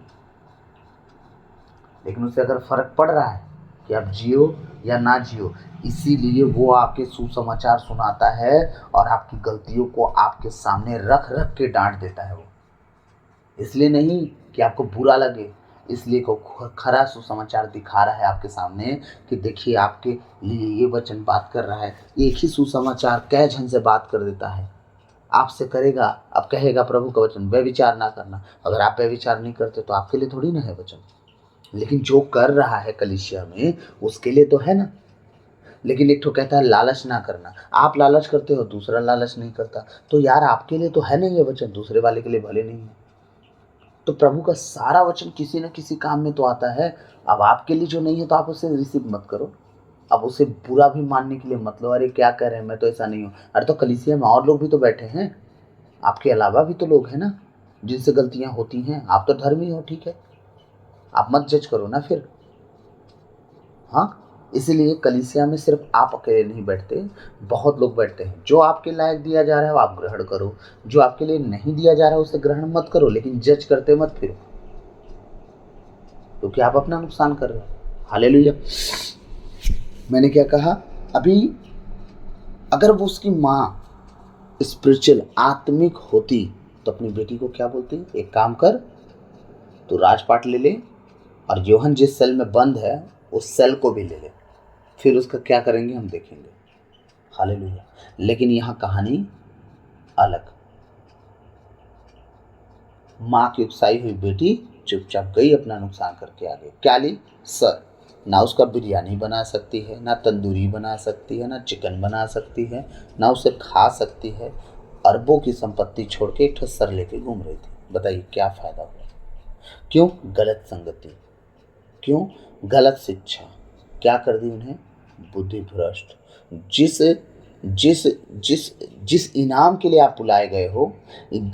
लेकिन उसे अगर फर्क पड़ रहा है कि आप जियो या ना जियो, इसीलिए वो आपके सुसमाचार सुनाता है और आपकी गलतियों को आपके सामने रख रख के डांट देता है। वो इसलिए नहीं कि आपको बुरा लगे, इसलिए को खरा सुसमाचार दिखा रहा है आपके सामने कि देखिए आपके लिए ये वचन बात कर रहा है। एक ही सुसमाचार कै जन से बात कर देता है। आपसे करेगा, अब कहेगा प्रभु का वचन व्यभिचार ना करना। अगर आप व्यभिचार नहीं करते तो आपके लिए थोड़ी ना है वचन, लेकिन जो कर रहा है कलीसिया में उसके लिए तो है ना। लेकिन एक तो कहता है लालच ना करना, आप लालच करते हो, दूसरा लालच नहीं करता, तो यार आपके लिए तो है नहीं ये वचन, दूसरे वाले के लिए भले नहीं है। तो प्रभु का सारा वचन किसी न किसी काम में तो आता है। अब आपके लिए जो नहीं है तो आप उसे रिसीव मत करो। अब उसे बुरा भी मानने के लिए मत लो, अरे क्या कह रहे हैं, मैं तो ऐसा नहीं हूँ। अरे तो कलीसिया में और लोग भी तो बैठे हैं, आपके अलावा भी तो लोग हैं ना जिनसे गलतियां होती हैं। आप तो धर्मी हो, ठीक है, आप मत जज करो ना फिर। हाँ, इसीलिए कलीसिया में सिर्फ आप अकेले नहीं बैठते, बहुत लोग बैठते हैं। जो आपके लायक दिया जा रहा है वो आप ग्रहण करो, जो आपके लिए नहीं दिया जा रहा है उसे ग्रहण मत करो, लेकिन जज करते मत फिरो, क्योंकि आप अपना नुकसान कर रहे हो। हालेलुया। मैंने क्या कहा अभी, अगर वो उसकी माँ स्पिरिचुअल आत्मिक होती तो अपनी बेटी को क्या बोलती, एक काम कर, तो राजपाट ले ले और योहन जिस सेल में बंद है उस सेल को भी ले ले, फिर उसका क्या करेंगे हम देखेंगे। हालेलुया। लेकिन यहाँ कहानी अलग। माँ की उकसाई हुई बेटी चुपचाप गई, अपना नुकसान करके आ गई। क्या ली, सर। ना उसका बिरयानी बना सकती है, ना तंदूरी बना सकती है, ना चिकन बना सकती है, ना उसे खा सकती है। अरबों की संपत्ति छोड़ के एक सर लेके घूम रही थी। बताइए क्या फायदा हुआ। क्यों, गलत संगति, क्यों, गलत शिक्षा। क्या कर दी उन्हें, बुद्धि भ्रष्ट। जिस जिस जिस जिस इनाम के लिए आप बुलाए गए हो,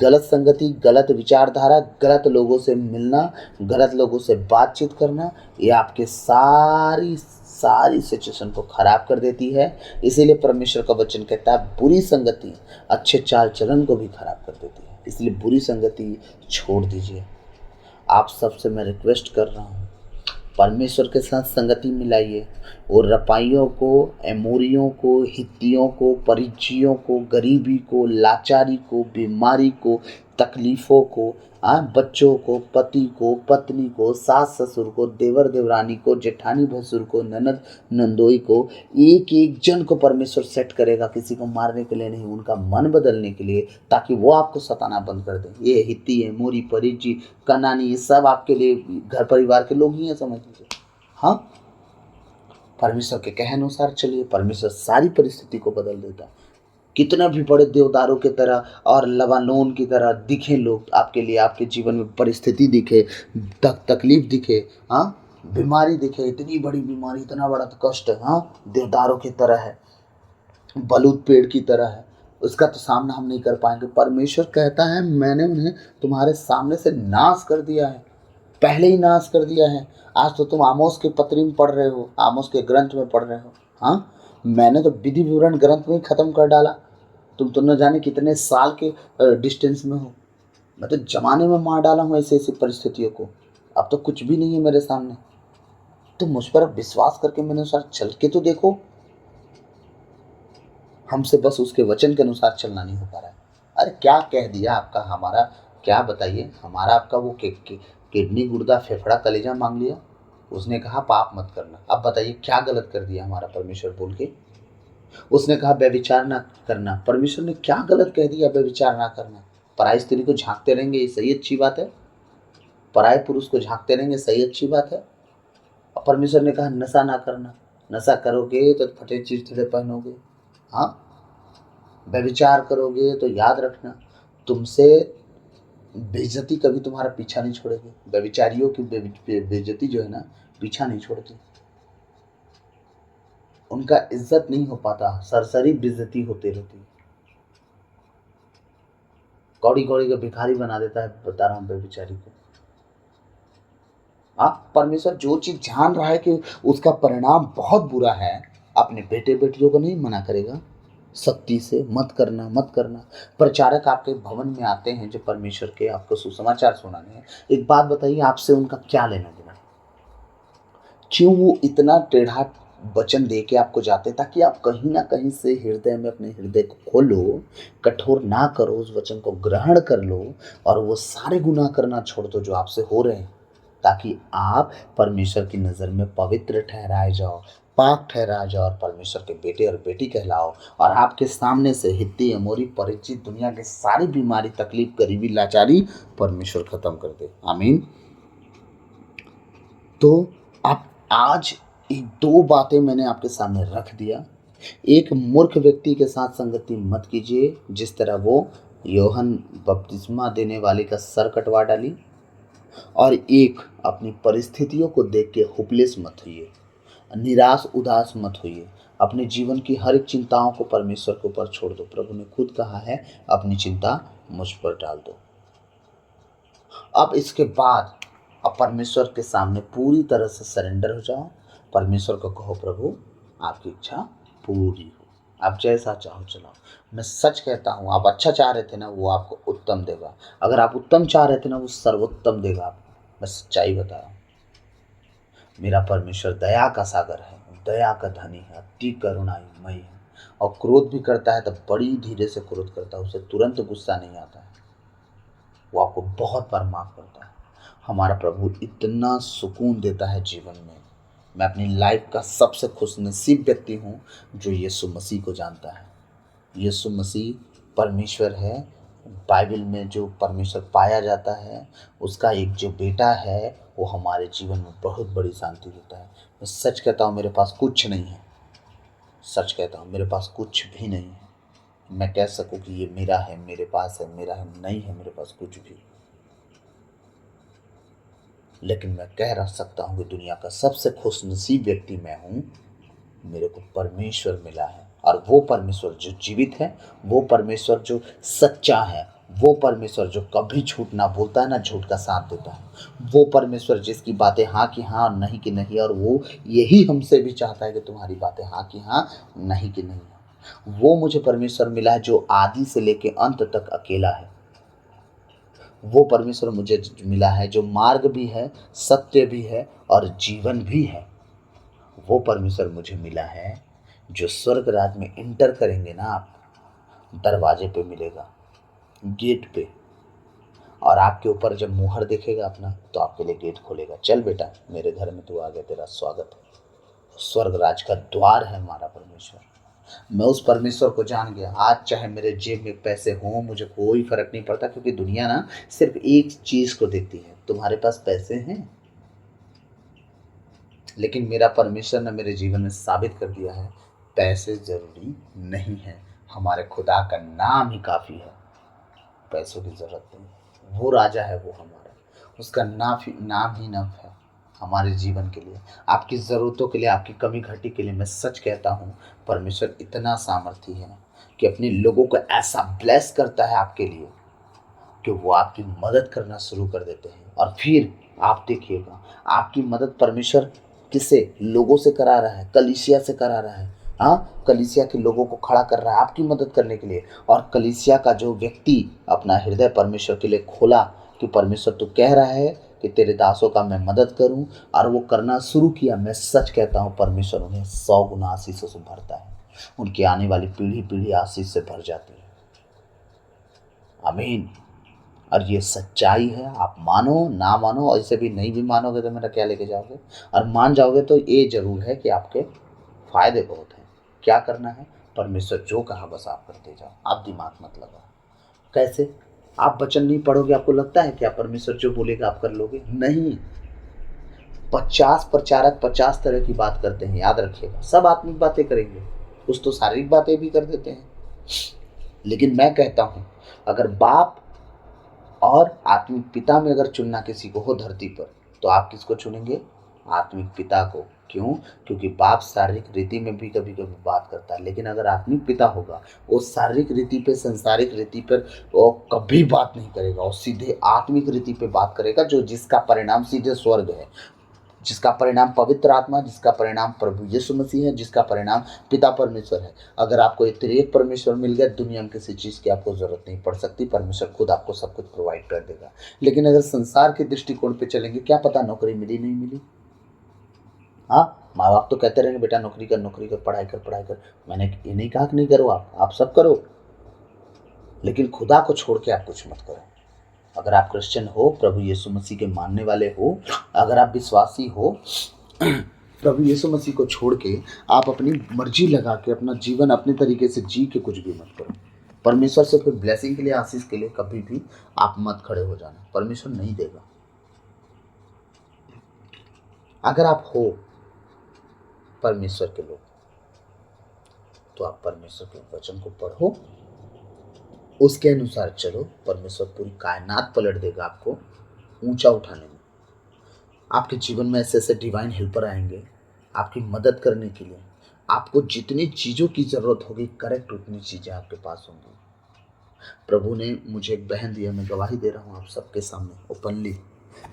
गलत संगति, गलत विचारधारा, गलत लोगों से मिलना, गलत लोगों से बातचीत करना, ये आपके सारी सारी सिचुएशन को खराब कर देती है। इसीलिए परमेश्वर का वचन कहता है बुरी संगति अच्छे चाल चलन को भी खराब कर देती है। इसलिए बुरी संगति छोड़ दीजिए। आप सबसे मैं रिक्वेस्ट कर रहा हूँ, परमेश्वर के साथ संगति मिलाइए और रपाइयों को, एमोरियों को, हित्तियों को, परिचियों को, गरीबी को, लाचारी को, बीमारी को, तकलीफ़ों को, बच्चों को, पति को, पत्नी को, सास ससुर को, देवर देवरानी को, जेठानी भसुर को, ननद नंदोई को, एक एक जन को परमेश्वर सेट करेगा, किसी को मारने के लिए नहीं, उनका मन बदलने के लिए, ताकि वो आपको सताना बंद कर दें। ये हित्ती, एमोरी, परिची, कनानी, ये सब आपके लिए घर परिवार के लोग ही हैं, समझ लीजिए। हाँ, परमेश्वर के कहे अनुसार चलिए, परमेश्वर सारी परिस्थिति को बदल देता है। कितना भी बड़े देवदारों की तरह और लबानोन की तरह दिखे लोग आपके लिए, आपके जीवन में परिस्थिति दिखे, तकलीफ दिखे, हाँ, बीमारी दिखे, इतनी बड़ी बीमारी, इतना बड़ा कष्ट, हाँ, देवदारों की तरह है, बलूत पेड़ की तरह है, उसका तो सामना हम नहीं कर पाएंगे। परमेश्वर कहता है मैंने उन्हें तुम्हारे सामने से नाश कर दिया है, पहले ही नाश कर दिया है। आज तो तुम आमोस के पत्री में पढ़ रहे हो, आमोस के ग्रंथ में पढ़ रहे हो। हाँ, मैंने तो विधि विवरण ग्रंथ में ही खत्म कर डाला। तुम तो न जाने कितने साल के डिस्टेंस में हो। मैं तो जमाने में मार डाला हूँ ऐसी ऐसी परिस्थितियों को। अब तो कुछ भी नहीं है मेरे सामने। तो मुझ पर अब विश्वास करके मेरे अनुसार चल के तो देखो। हमसे बस उसके वचन के अनुसार चलना नहीं हो पा रहा है। अरे क्या कह दिया आपका हमारा, क्या बताइए, हमारा आपका वो किडनी, गुर्दा, फेफड़ा, कलेजा मांग लिया। उसने कहा पाप मत करना। अब बताइए क्या गलत कर दिया हमारा परमेश्वर बोल के। उसने कहा व्यभिचार ना करना, परमेश्वर ने क्या गलत कह दिया व्यभिचार ना करना। पराई स्त्री को झांकते रहेंगे ये सही अच्छी बात है, पराये पुरुष को झांकते रहेंगे सही अच्छी बात है। और परमेश्वर ने कहा नशा ना करना, नशा करोगे तो फटे चिड़चिड़े पहनोगे। हाँ, व्यभिचार करोगे तो याद रखना तुमसे बेइज्जती कभी तुम्हारा पीछा नहीं छोड़ेगी। व्यभिचारियों की बेइज्जती जो है ना, पीछा नहीं छोड़ती, उनका इज्जत नहीं हो पाता, सरसरी बेइज्जती होती रहती, कौड़ी कौड़ी का भिखारी बना देता है, बता रहा हूँ व्यभिचारी को। आप परमेश्वर जो चीज जान रहा है कि उसका परिणाम बहुत बुरा है, अपने बेटे बेटियों को नहीं मना करेगा सख्ती से मत करना मत करना। प्रचारक आपके भवन में आते हैं जो परमेश्वर के आपको सुसमाचार सुनाने हैं। एक बात बताइए, आपसे उनका क्या लेना देना, क्यों वो इतना टेढ़ा वचन दे के आपको जाते, ताकि आप कहीं ना कहीं से हृदय में अपने हृदय को खोलो, कठोर ना करो, उस वचन को ग्रहण कर लो और वो सारे गुनाह करना छोड़ दो जो आपसे हो रहे हैं। ताकि आप परमेश्वर की नज़र में पवित्र ठहराए जाओ, पाक ठहराए जाओ और परमेश्वर के बेटे और बेटी कहलाओ। और आपके सामने से हित्ती, अमोरी, परिचित दुनिया की सारी बीमारी, तकलीफ, गरीबी, लाचारी परमेश्वर खत्म कर दे। आमीन। तो आप आज ये दो बातें मैंने आपके सामने रख दिया। एक मूर्ख व्यक्ति के साथ संगति मत कीजिए जिस तरह वो यूहन्ना बपतिस्मा देने वाले का सर कटवा डाली। और एक, अपनी परिस्थितियों को देख के होपलेस मत होइए, निराश उदास मत होइए। अपने जीवन की हर एक चिंताओं को परमेश्वर के ऊपर छोड़ दो। प्रभु ने खुद कहा है, अपनी चिंता मुझ पर डाल दो। अब इसके बाद अब परमेश्वर के सामने पूरी तरह से सरेंडर हो जाओ। परमेश्वर को कहो, प्रभु आपकी इच्छा पूरी हो, आप जैसा चाहो चलाओ। मैं सच कहता हूँ, आप अच्छा चाह रहे थे ना, वो आपको उत्तम देगा। अगर आप उत्तम चाह रहे थे ना, वो सर्वोत्तम देगा आपको। मैं सच्चाई बता रहा हूँ। मेरा परमेश्वर दया का सागर है, दया का धनी है, अति करुणामयी है। और क्रोध भी करता है तो बड़ी धीरे से क्रोध करता है, उसे तुरंत गुस्सा नहीं आता है, वो आपको बहुत बार माफ करता है। हमारा प्रभु इतना सुकून देता है जीवन में। मैं अपनी लाइफ का सबसे खुशनसीब व्यक्ति हूँ जो यीशु मसीह को जानता है। यीशु मसीह परमेश्वर है। बाइबल में जो परमेश्वर पाया जाता है, उसका एक जो बेटा है, वो हमारे जीवन में बहुत बड़ी शांति देता है। मैं सच कहता हूँ, मेरे पास कुछ नहीं है। सच कहता हूँ, मेरे पास कुछ भी नहीं है। मैं कह सकूँ कि ये मेरा है, मेरे पास है, मेरा है, नहीं है मेरे पास कुछ भी। लेकिन मैं कह रह सकता हूँ कि दुनिया का सबसे खुशनसीब व्यक्ति मैं हूँ। मेरे को परमेश्वर मिला है, और वो परमेश्वर जो जीवित है, वो परमेश्वर जो सच्चा है, वो परमेश्वर जो कभी झूठ ना बोलता है, ना झूठ का साथ देता है, वो परमेश्वर जिसकी बातें हाँ की हाँ और नहीं की नहीं, और वो यही हमसे भी चाहता है कि तुम्हारी बातें हाँ की हाँ, नहीं की नहीं। वो मुझे परमेश्वर मिला है जो आदि से लेके अंत तक अकेला है। वो परमेश्वर मुझे मिला है जो मार्ग भी है, सत्य भी है और जीवन भी है। वो परमेश्वर मुझे मिला है जो स्वर्ग राज में इंटर करेंगे ना आप, दरवाजे पे मिलेगा, गेट पे, और आपके ऊपर जब मुहर देखेगा अपना, तो आपके लिए गेट खोलेगा। चल बेटा, मेरे घर में तू आ गया, तेरा स्वागत है। स्वर्ग राज का द्वार है हमारा परमेश्वर। मैं उस परमेश्वर को जान गया। आज चाहे मेरे जेब में पैसे हों, मुझे कोई फर्क नहीं पड़ता, क्योंकि दुनिया ना सिर्फ एक चीज को देखती है, तुम्हारे पास पैसे हैं। लेकिन मेरा परमेश्वर ने मेरे जीवन में साबित कर दिया है, पैसे जरूरी नहीं है, हमारे खुदा का नाम ही काफ़ी है, पैसों की ज़रूरत नहीं। वो राजा है, वो हमारा, उसका नाम ही नफ है हमारे जीवन के लिए, आपकी ज़रूरतों के लिए, आपकी कमी घटी के लिए। मैं सच कहता हूँ, परमेश्वर इतना सामर्थी है कि अपने लोगों को ऐसा ब्लेस करता है आपके लिए कि वो आपकी मदद करना शुरू कर देते हैं। और फिर आप देखिएगा, आपकी मदद परमेश्वर किससे, लोगों से करा रहा है, कलीसिया से करा रहा है। हाँ, कलीसिया के लोगों को खड़ा कर रहा है आपकी मदद करने के लिए। और कलीसिया का जो व्यक्ति अपना हृदय परमेश्वर के लिए खोला कि परमेश्वर तो कह रहा है कि तेरे दासों का मैं मदद करूं, और वो करना शुरू किया, मैं सच कहता हूं, परमेश्वर उन्हें 100 गुना आशीषों से भरता है। उनकी आने वाली पीढ़ी पीढ़ी आशीष से भर जाती है। आमीन। और ये सच्चाई है, आप मानो ना मानो, और इसे भी नहीं भी मानोगे तो मेरा क्या लेके जाओगे, और मान जाओगे तो ये जरूर है कि आपके फायदे बहुत हैं। क्या करना है, परमेश्वर जो कहा बस आप करते जाओ, आप दिमाग मत लगाओ। कैसे? आप वचन नहीं पढ़ोगे, आपको लगता है क्या परमेश्वर जो बोलेगा आप कर लोगे? नहीं। 50 प्रचारक 50 तरह की बात करते हैं, याद रखिएगा। सब आत्मिक बातें करेंगे, कुछ तो शारीरिक बातें भी कर देते हैं। लेकिन मैं कहता हूं, अगर बाप और आत्मिक पिता में अगर चुनना किसी को हो धरती पर, तो आप किसको चुनेंगे? आत्मिक पिता को। क्यों? क्योंकि बाप शारीरिक रीति में भी कभी कभी बात करता है, लेकिन अगर आत्मिक पिता होगा, वो शारीरिक रीति पे, संसारिक रीति पर वो कभी बात नहीं करेगा, वो सीधे आत्मिक रीति पे बात करेगा, जो जिसका परिणाम सीधे स्वर्ग है, जिसका परिणाम पवित्र आत्मा, जिसका परिणाम प्रभु यीशु मसीह है, जिसका परिणाम पिता परमेश्वर है। अगर आपको एक त्रिएक परमेश्वर मिल गया, दुनिया में किसी चीज़ की आपको ज़रूरत नहीं पड़ सकती, परमेश्वर खुद आपको सब कुछ प्रोवाइड कर देगा। लेकिन अगर संसार के दृष्टिकोण पे चलेंगे, क्या पता नौकरी मिली नहीं मिली। हाँ, माँ बाप तो कहते रहेंगे बेटा नौकरी कर, नौकरी कर, पढ़ाई कर, पढ़ाई कर। मैंने ये नहीं कहा कि नहीं करो, आप सब करो, लेकिन खुदा को छोड़ के आप कुछ मत करो। अगर आप क्रिश्चियन हो, प्रभु यीशु मसीह के मानने वाले हो, अगर आप विश्वासी हो, प्रभु यीशु मसीह को छोड़ के आप अपनी मर्जी लगा के अपना जीवन अपने तरीके से जी के कुछ भी मत करो। परमेश्वर से फिर ब्लेसिंग के लिए, आशीष के लिए कभी भी आप मत खड़े हो जाना, परमेश्वर नहीं देगा। अगर आप हो परमेश्वर के लोग तो आप परमेश्वर के वचन को पढ़ो, उसके अनुसार चलो, परमेश्वर पूरी कायनात पलट देगा आपको ऊंचा उठाने में। आपके जीवन में ऐसे ऐसे डिवाइन हेल्पर आएंगे आपकी मदद करने के लिए। आपको जितनी चीज़ों की ज़रूरत होगी करेक्ट उतनी चीज़ें आपके पास होंगी। प्रभु ने मुझे एक बहन दिया, मैं गवाही दे रहा हूँ आप सबके सामने ओपनली।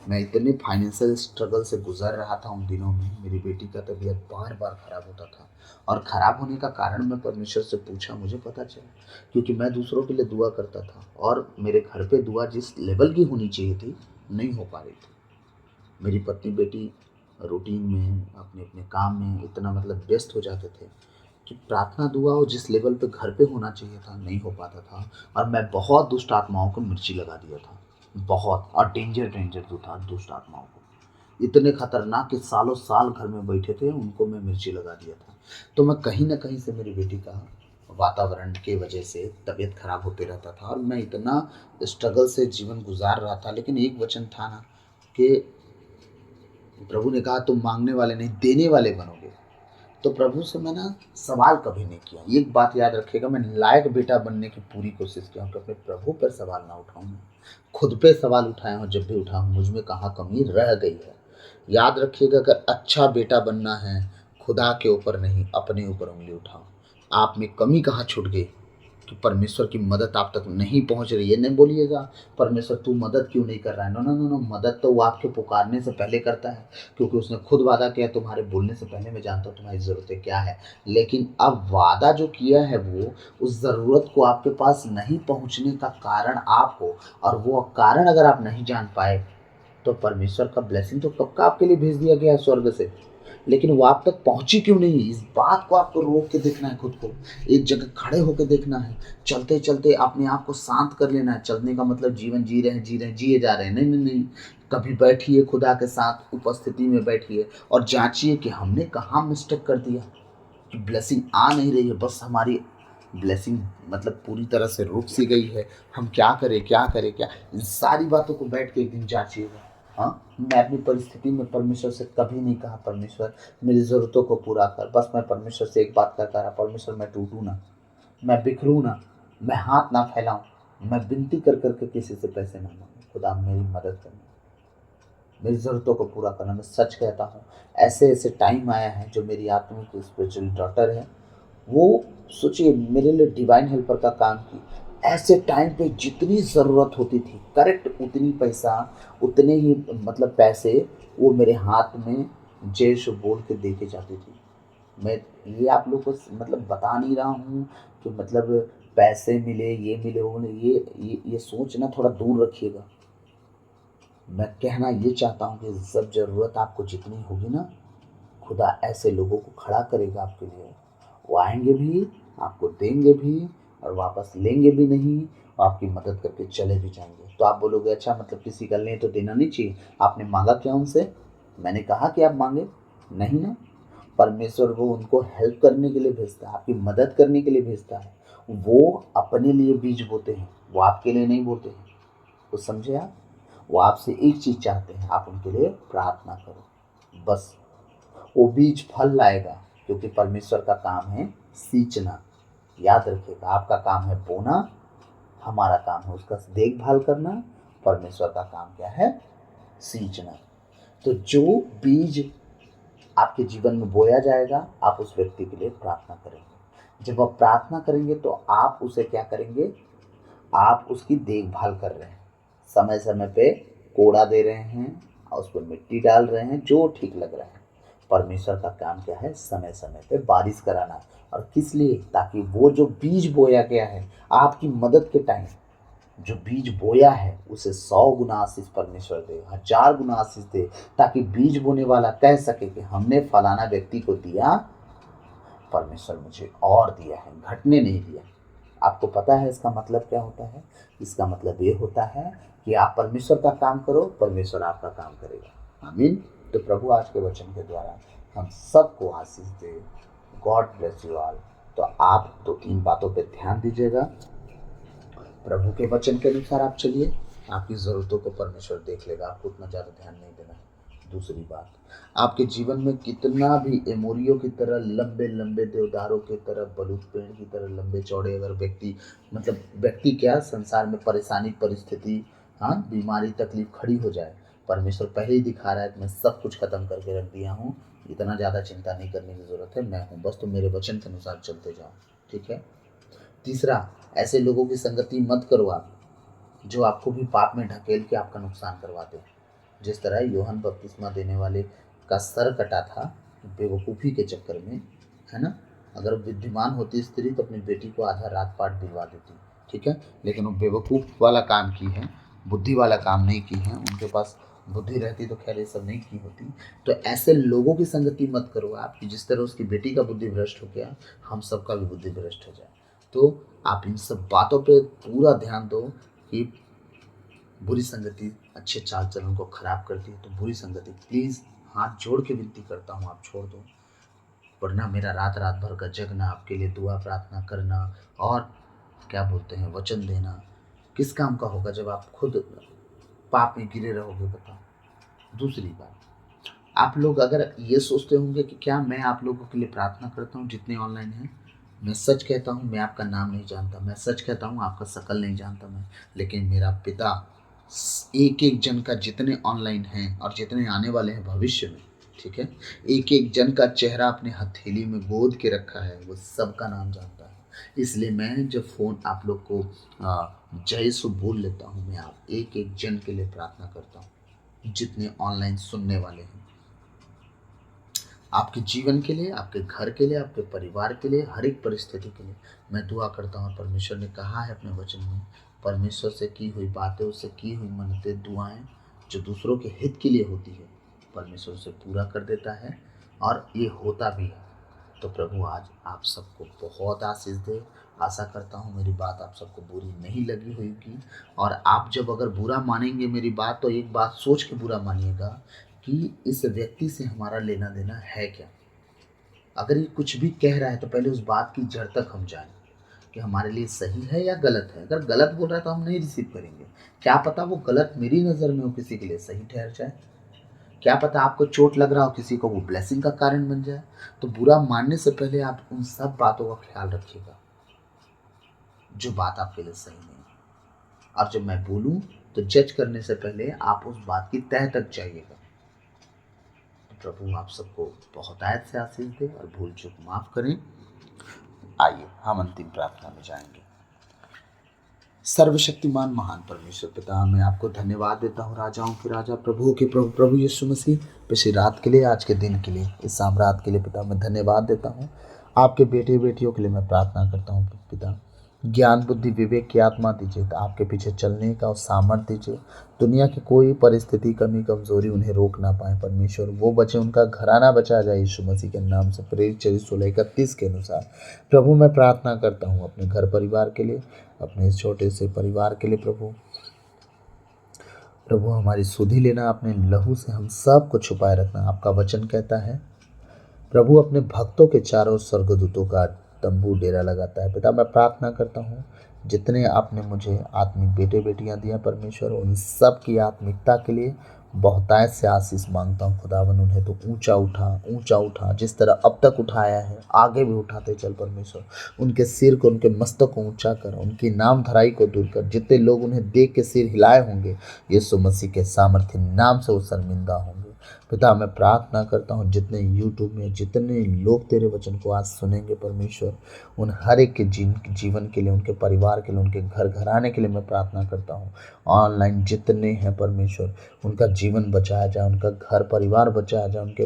मैं इतने फाइनेंशियल स्ट्रगल से गुजर रहा था उन दिनों में। मेरी बेटी का तबीयत बार बार ख़राब होता था और ख़राब होने का कारण मैं परमेश्वर से पूछा, मुझे पता चला, क्योंकि मैं दूसरों के लिए दुआ करता था और मेरे घर पे दुआ जिस लेवल की होनी चाहिए थी नहीं हो पा रही थी। मेरी पत्नी बेटी रूटीन में अपने अपने काम में इतना व्यस्त हो जाते थे कि प्रार्थना दुआ और जिस लेवल पे घर पे होना चाहिए था नहीं हो पाता था। और मैं बहुत दुष्ट आत्माओं को मिर्ची लगा दिया था, बहुत, और डेंजर जो था दुष्ट आत्माओं को, इतने खतरनाक कि सालों साल घर में बैठे थे, उनको मैं मिर्ची लगा दिया था। तो मैं कहीं ना कहीं से मेरी बेटी का वातावरण के वजह से तबीयत खराब होते रहता था और मैं इतना स्ट्रगल से जीवन गुजार रहा था। लेकिन एक वचन था ना कि प्रभु ने कहा तुम मांगने वाले नहीं देने वाले बनोगे। तो प्रभु से मैं ना सवाल कभी नहीं किया। एक बात याद रखिएगा, मैं लायक बेटा बनने की पूरी कोशिश किया हूँ कि अपने प्रभु पर सवाल ना उठाऊँ। खुद पे सवाल उठाया हूँ, जब भी उठाऊँ मुझ में कहाँ कमी रह गई है। याद रखिएगा, अगर अच्छा बेटा बनना है खुदा के ऊपर नहीं अपने ऊपर उंगली उठाओ। आप में कमी कहाँ छूट गई कि परमेश्वर की मदद आप तक नहीं पहुंच रही है। नहीं बोलिएगा परमेश्वर तू मदद क्यों नहीं कर रहा है। नो नो नो नो, मदद तो वो आपके पुकारने से पहले करता है, क्योंकि उसने खुद वादा किया तुम्हारे बोलने से पहले मैं जानता हूँ तुम्हारी ज़रूरतें क्या है। लेकिन अब वादा जो किया है वो उस ज़रूरत को आपके पास नहीं पहुँचने का कारण आप हो, और वो कारण अगर आप नहीं जान पाए तो परमेश्वर का ब्लेसिंग तो कब का आपके लिए भेज दिया गया है स्वर्ग से, लेकिन वो आप तक पहुंची क्यों नहीं। इस बात को आपको रोक के देखना है, खुद को एक जगह खड़े होकर देखना है। चलते चलते अपने आप को शांत कर लेना है। चलने का मतलब जीवन जी रहे हैं जिए जा रहे हैं, नहीं नहीं नहीं। कभी बैठिए खुदा के साथ उपस्थिति में बैठिए और जांचिए कि हमने कहाँ मिस्टेक कर दिया कि ब्लेसिंग आ नहीं रही है। बस हमारी ब्लेसिंग पूरी तरह से रुक सी गई है। हम क्या करें क्या करें क्या, इन सारी बातों को बैठ के एक दिन जांचिएगा। हाँ, मैं अपनी परिस्थिति में परमेश्वर से कभी नहीं कहा परमेश्वर मेरी ज़रूरतों को पूरा कर। बस मैं परमेश्वर से एक बात करता रहा, परमेश्वर मैं टूटूँ ना, मैं बिखरूँ ना, मैं हाथ ना फैलाऊँ, मैं विनती कर करके किसी से पैसे ना मांगूँ। खुदा मेरी मदद करना, मेरी ज़रूरतों को पूरा करना। मैं सच कहता हूँ, ऐसे ऐसे टाइम आया है जो मेरी आत्मिक स्पिरिचुअल डॉटर है, वो सोचिए मेरे लिए डिवाइन हेल्पर का काम की। ऐसे टाइम पे जितनी ज़रूरत होती थी करेक्ट उतनी पैसा, उतने ही पैसे वो मेरे हाथ में जैश बोल के दे के जाती थी। मैं ये आप लोग को बता नहीं रहा हूँ कि पैसे मिले ये मिले वो मिले, ये सोच ना थोड़ा दूर रखिएगा। मैं कहना ये चाहता हूँ कि सब ज़रूरत आपको जितनी होगी ना, खुदा ऐसे लोगों को खड़ा करेगा आपके लिए। वो आएंगे भी, आपको देंगे भी और वापस लेंगे भी नहीं, और आपकी मदद करके चले भी जाएंगे। तो आप बोलोगे अच्छा किसी का लें तो देना नहीं चाहिए, आपने मांगा क्या उनसे? मैंने कहा कि आप मांगे नहीं ना। परमेश्वर वो उनको हेल्प करने के लिए भेजता है, आपकी मदद करने के लिए भेजता है। वो अपने लिए बीज बोते हैं, वो आपके लिए नहीं बोते हैं। तो समझे आप? वो आपसे एक चीज़ चाहते हैं, आप उनके लिए प्रार्थना करो बस। वो बीज फल लाएगा, क्योंकि परमेश्वर का काम है सींचना। याद रखिएगा, आपका काम है बोना, हमारा काम है उसका देखभाल करना। परमेश्वर का काम क्या है? सींचना। तो जो बीज आपके जीवन में बोया जाएगा, आप उस व्यक्ति के लिए प्रार्थना करेंगे। जब आप प्रार्थना करेंगे तो आप उसे क्या करेंगे? आप उसकी देखभाल कर रहे हैं, समय समय पे कोड़ा दे रहे हैं और उस पर मिट्टी डाल रहे हैं, जो ठीक लग रहा है। परमेश्वर का काम क्या है? समय समय पे बारिश कराना। और किस लिए? ताकि वो जो बीज बोया गया है आपकी मदद के टाइम, जो बीज बोया है उसे 100 गुना आशीष परमेश्वर दे, 1000 गुना आशीष दे, ताकि बीज बोने वाला कह सके कि हमने फलाना व्यक्ति को दिया, परमेश्वर मुझे और दिया है, घटने नहीं दिया। आपको पता है इसका मतलब क्या होता है? इसका मतलब ये होता है कि आप परमेश्वर का काम करो, परमेश्वर आपका काम करेगा। आमीन। तो प्रभु आज के वचन के द्वारा हम सबको आशीष दे। God bless you all. तो आप 2-3 बातों पे ध्यान दीजिएगा। प्रभु के वचन के अनुसार आप चलिए, आपकी ज़रूरतों को परमेश्वर देख लेगा, आपको उतना ज़्यादा ध्यान नहीं देना है। दूसरी बात, आपके जीवन में कितना भी एमोरियो की तरह लंबे लंबे देवदारों की तरह बलूत पेड़ की तरह लंबे चौड़े अगर व्यक्ति क्या संसार में परेशानी परिस्थिति, हाँ, बीमारी तकलीफ खड़ी हो जाए, परमेश्वर पहले ही दिखा रहा है कि मैं सब कुछ खत्म करके रख दिया हूँ, इतना ज़्यादा चिंता नहीं करने की ज़रूरत है, मैं हूँ, बस तुम मेरे वचन के अनुसार चलते जाओ। ठीक है। तीसरा, ऐसे लोगों की संगति मत करो आप जो आपको भी पाप में ढकेल के आपका नुकसान करवाते हैं। जिस तरह यूहन्ना बपतिस्मा देने वाले का सर कटा था बेवकूफ़ी के चक्कर में, है ना। अगर बुद्धिमान होती स्त्री तो अपनी बेटी को आधा रात पाठ दिलवा देती। ठीक है। लेकिन वो बेवकूफ़ वाला काम की है, बुद्धि वाला काम नहीं की है। उनके पास बुद्धि रहती तो खैर ये सब नहीं की होती। तो ऐसे लोगों की संगति मत करो आप कि जिस तरह उसकी बेटी का बुद्धि भ्रष्ट हो गया, हम सबका भी बुद्धि भ्रष्ट हो जाए। तो आप इन सब बातों पे पूरा ध्यान दो कि बुरी संगति अच्छे चाल चलन को खराब करती है। तो बुरी संगति प्लीज़ हाथ जोड़ के विनती करता हूँ आप छोड़ दो, वरना मेरा रात रात भर का जगना, आपके लिए दुआ प्रार्थना करना और क्या बोलते हैं वचन देना किस काम का होगा जब आप खुद पाप में गिरे रहोगे, बताओ। दूसरी बात, आप लोग अगर ये सोचते होंगे कि क्या मैं आप लोगों के लिए प्रार्थना करता हूँ जितने ऑनलाइन हैं, मैं सच कहता हूँ मैं आपका नाम नहीं जानता, मैं सच कहता हूँ आपका शकल नहीं जानता मैं, लेकिन मेरा पिता एक एक जन का जितने ऑनलाइन हैं और जितने आने वाले हैं भविष्य में, ठीक है, एक एक जन का चेहरा अपने हथेली में गोद के रखा है, वो सबका नाम जानता है। इसलिए मैं जब फ़ोन आप लोग को जय सु बोल लेता हूँ, मैं आप एक एक जन के लिए प्रार्थना करता हूँ जितने ऑनलाइन सुनने वाले हैं, आपके जीवन के लिए, आपके घर के लिए, आपके परिवार के लिए, हर एक परिस्थिति के लिए मैं दुआ करता हूँ। परमेश्वर ने कहा है अपने वचन में, परमेश्वर से की हुई बातें, उससे की हुई मन्नतें, दुआएं जो दूसरों के हित के लिए होती है, परमेश्वर उसे पूरा कर देता है और ये होता भी है। तो प्रभु आज आप सबको बहुत आशीष दे। आशा करता हूँ मेरी बात आप सबको बुरी नहीं लगी होगी, और आप जब अगर बुरा मानेंगे मेरी बात, तो एक बात सोच के बुरा मानिएगा कि इस व्यक्ति से हमारा लेना देना है क्या। अगर ये कुछ भी कह रहा है तो पहले उस बात की जड़ तक हम जाएं कि हमारे लिए सही है या गलत है। अगर गलत बोल रहा है तो हम नहीं रिसीव करेंगे। क्या पता वो गलत मेरी नज़र में हो, किसी के लिए सही ठहर जाए। क्या पता आपको चोट लग रहा हो, किसी को वो ब्लेसिंग का कारण बन जाए। तो बुरा मानने से पहले आप उन सब बातों का ख्याल रखिएगा जो बात आपके लिए सही नहीं है, और जब मैं बोलूं तो जज करने से पहले आप उस बात की तह तक जाइएगा। तो प्रभु आप सबको बहुत आयत से आशीष दे और भूल चूक माफ करें। आइए हम अंतिम प्रार्थना में जाएंगे। सर्वशक्तिमान महान परमेश्वर पिता, मैं आपको धन्यवाद देता हूँ, राजाओं के राजा, प्रभुओं के प्रभु, प्रभु यीशु मसीह, पिछली रात के लिए, आज के दिन के लिए, इस शाम रात के लिए पिता मैं धन्यवाद देता हूँ। आपके बेटे बेटियों के लिए मैं प्रार्थना करता हूँ पिता, ज्ञान बुद्धि विवेक की आत्मा दीजिए, आपके पीछे चलने का सामर्थ्य दीजिए। दुनिया की कोई परिस्थिति कमी कमजोरी उन्हें रोक ना पाए परमेश्वर, वो बचे, उनका घराना बचा जाए यीशु मसीह के नाम से। प्रेरित 16:31 के अनुसार प्रभु मैं प्रार्थना करता हूँ अपने घर परिवार के लिए, अपने इस छोटे से परिवार के लिए। प्रभु हमारी सुधि लेना, अपने लहू से हम सब को छुपाए रखना। आपका वचन कहता है प्रभु अपने भक्तों के चारों स्वर्गदूतों का तंबू डेरा लगाता है। पिता मैं प्रार्थना करता हूँ जितने आपने मुझे आत्मिक बेटे बेटियां दिया परमेश्वर, उन सब की आत्मिकता के लिए बहुतायत से आशीष मांगता हूँ खुदावन। उन्हें तो ऊंचा उठा, जिस तरह अब तक उठाया है आगे भी उठाते चल परमेश्वर। उनके सिर को, उनके मस्तक को ऊंचा कर, उनकी नाम धराई को दूर कर। जितने लोग उन्हें देख के सिर हिलाए होंगे, यीशु मसीह के सामर्थ्य नाम से वो शर्मिंदा होंगे। पिता मैं प्रार्थना करता हूँ जितने यूट्यूब में जितने लोग तेरे वचन को आज सुनेंगे परमेश्वर, उन हर एक के जीवन के लिए, उनके परिवार के लिए, उनके घर घराने के लिए मैं प्रार्थना करता हूँ। ऑनलाइन जितने हैं परमेश्वर, उनका जीवन बचाया जाए, उनका घर परिवार बचाया जाए, उनके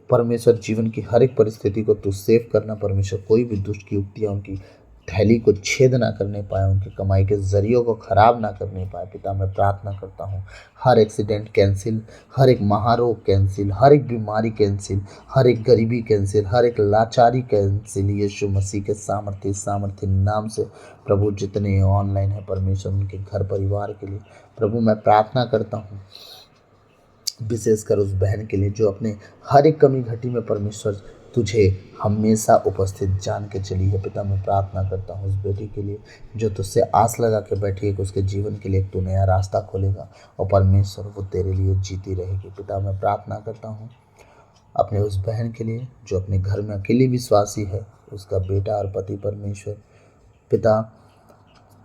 परमेश्वर जीवन की हर एक परिस्थिति को तू सेव करना परमेश्वर। कोई भी दुष्ट की युक्तियाँ उनकी थैली को छेद ना करने पाए, उनकी कमाई के जरियों को खराब ना करने पाए। पिता मैं प्रार्थना करता हूँ हर एक्सीडेंट कैंसिल, हर एक महारोग कैंसिल, हर एक बीमारी कैंसिल, हर एक गरीबी कैंसिल, हर एक लाचारी कैंसिल यीशु मसीह के सामर्थ्य नाम से। प्रभु जितने ऑनलाइन है परमेश्वर, उनके घर परिवार के लिए प्रभु मैं प्रार्थना करता हूँ विशेषकर उस बहन के लिए जो अपने हर एक कमी घटी में परमेश्वर तुझे हमेशा उपस्थित जान के चली है। पिता मैं प्रार्थना करता हूँ उस बेटी के लिए जो तुझसे आस लगा के बैठी है कि उसके जीवन के लिए एक तू नया रास्ता खोलेगा और परमेश्वर वो तेरे लिए जीती रहेगी। पिता मैं प्रार्थना करता हूँ अपने उस बहन के लिए जो अपने घर में अकेली विश्वासी है, उसका बेटा और पति परमेश्वर पिता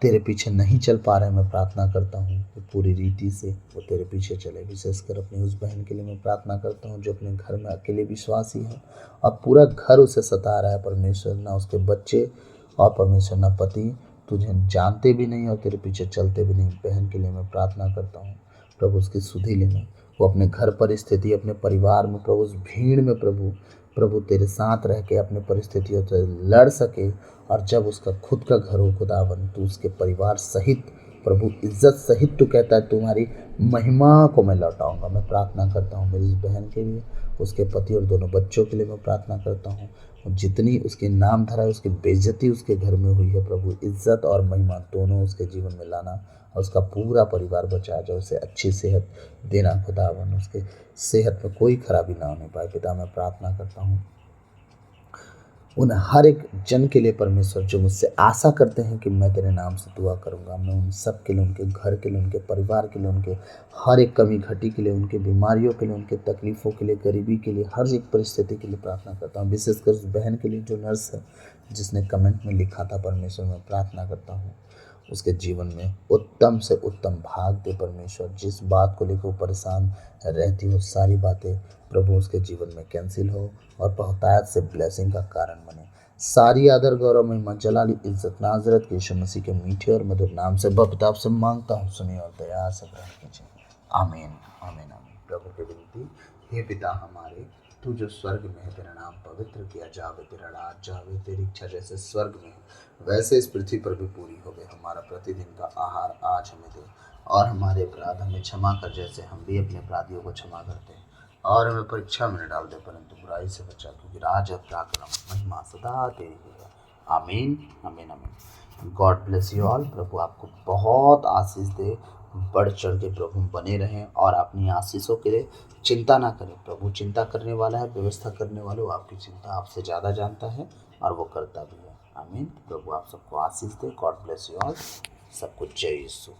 तेरे पीछे नहीं चल पा रहे। मैं प्रार्थना करता हूँ कि पूरी रीति से वो तेरे पीछे चले। विशेषकर अपनी उस बहन के लिए मैं प्रार्थना करता हूँ जो अपने घर में अकेले विश्वासी है और पूरा घर उसे सता रहा है परमेश्वर, ना उसके बच्चे और परमेश्वर ना पति तुझे जानते भी नहीं और तेरे पीछे चलते भी नहीं। बहन के लिए मैं प्रार्थना करता हूँ प्रभु उसकी सुधि लेना, वो अपने घर परिस्थिति अपने परिवार में प्रभु उस भीड़ में प्रभु तेरे साथ रह के अपने परिस्थितियों से लड़ सके और जब उसका खुद का घर हो खुदावन तो उसके परिवार सहित प्रभु इज्जत सहित तू कहता है तुम्हारी महिमा को मैं लौटाऊंगा। मैं प्रार्थना करता हूँ मेरी इस बहन के लिए, उसके पति और दोनों बच्चों के लिए मैं प्रार्थना करता हूँ। जितनी उसके नाम धरा है उसकी बेइज्जती उसके घर में हुई है प्रभु इज्जत और महिमा दोनों उसके जीवन में लाना और उसका पूरा परिवार बचाया जाए। उसे अच्छी सेहत देना खुदावन, उसके सेहत में कोई खराबी ना होने पाए। पिता मैं प्रार्थना करता हूँ उन हर एक जन के लिए परमेश्वर जो मुझसे आशा करते हैं कि मैं तेरे नाम से दुआ करूंगा, मैं उन सब के लिए, उनके घर के लिए, उनके परिवार के लिए, उनके हर एक कमी घटी के लिए, उनके बीमारियों के लिए, उनके तकलीफ़ों के लिए, गरीबी के लिए, हर एक परिस्थिति के लिए प्रार्थना करता हूँ। विशेषकर उस बहन के लिए जो नर्स है जिसने कमेंट में लिखा था परमेश्वर मैं प्रार्थना करता हूँ उसके जीवन में उत्तम से उत्तम भाग दे परमेश्वर। जिस बात को लेकर वो परेशान रहती हो सारी बातें प्रभु उसके जीवन में कैंसिल हो और बहुतायत से ब्लेसिंग का कारण बने। सारी आदर गौरव महिमा जलाली इज्जत नाजरत के यीशु मसीह के मीठे और मधुर नाम से बपिता से मांगता हूँ, सुनिए और दया से ग्रहण कीजिए। आमीन आमीन आमीन। प्रभु की विनती, हे पिता हमारे तू जो स्वर्ग में है तेरा नाम पवित्र किया जावे, तेरा राज जावे, तेरी इच्छा जैसे स्वर्ग में है वैसे इस पृथ्वी पर भी पूरी होवे। हमारा प्रतिदिन का आहार आज हमें दे और हमारे अपराध हमें क्षमा कर जैसे हम भी अपने अपराधियों को क्षमा करते हैं और हमें परीक्षा में न डाल दे परंतु बुराई से बचा, क्योंकि राज और पराक्रम महिमा सदा तेरी है। आमीन आमीन आमीन। God bless you all. प्रभु आपको बहुत आशीष दे, बढ़ चढ़ के प्रभु बने रहें और अपनी आशीषों के लिए चिंता ना करें। प्रभु चिंता करने वाला है, व्यवस्था करने वाले वो आपकी चिंता आपसे ज़्यादा जानता है और वो करता भी है। आमीन। प्रभु आप सबको आशीष दे। God bless you all. सब कुछ जय यीशु।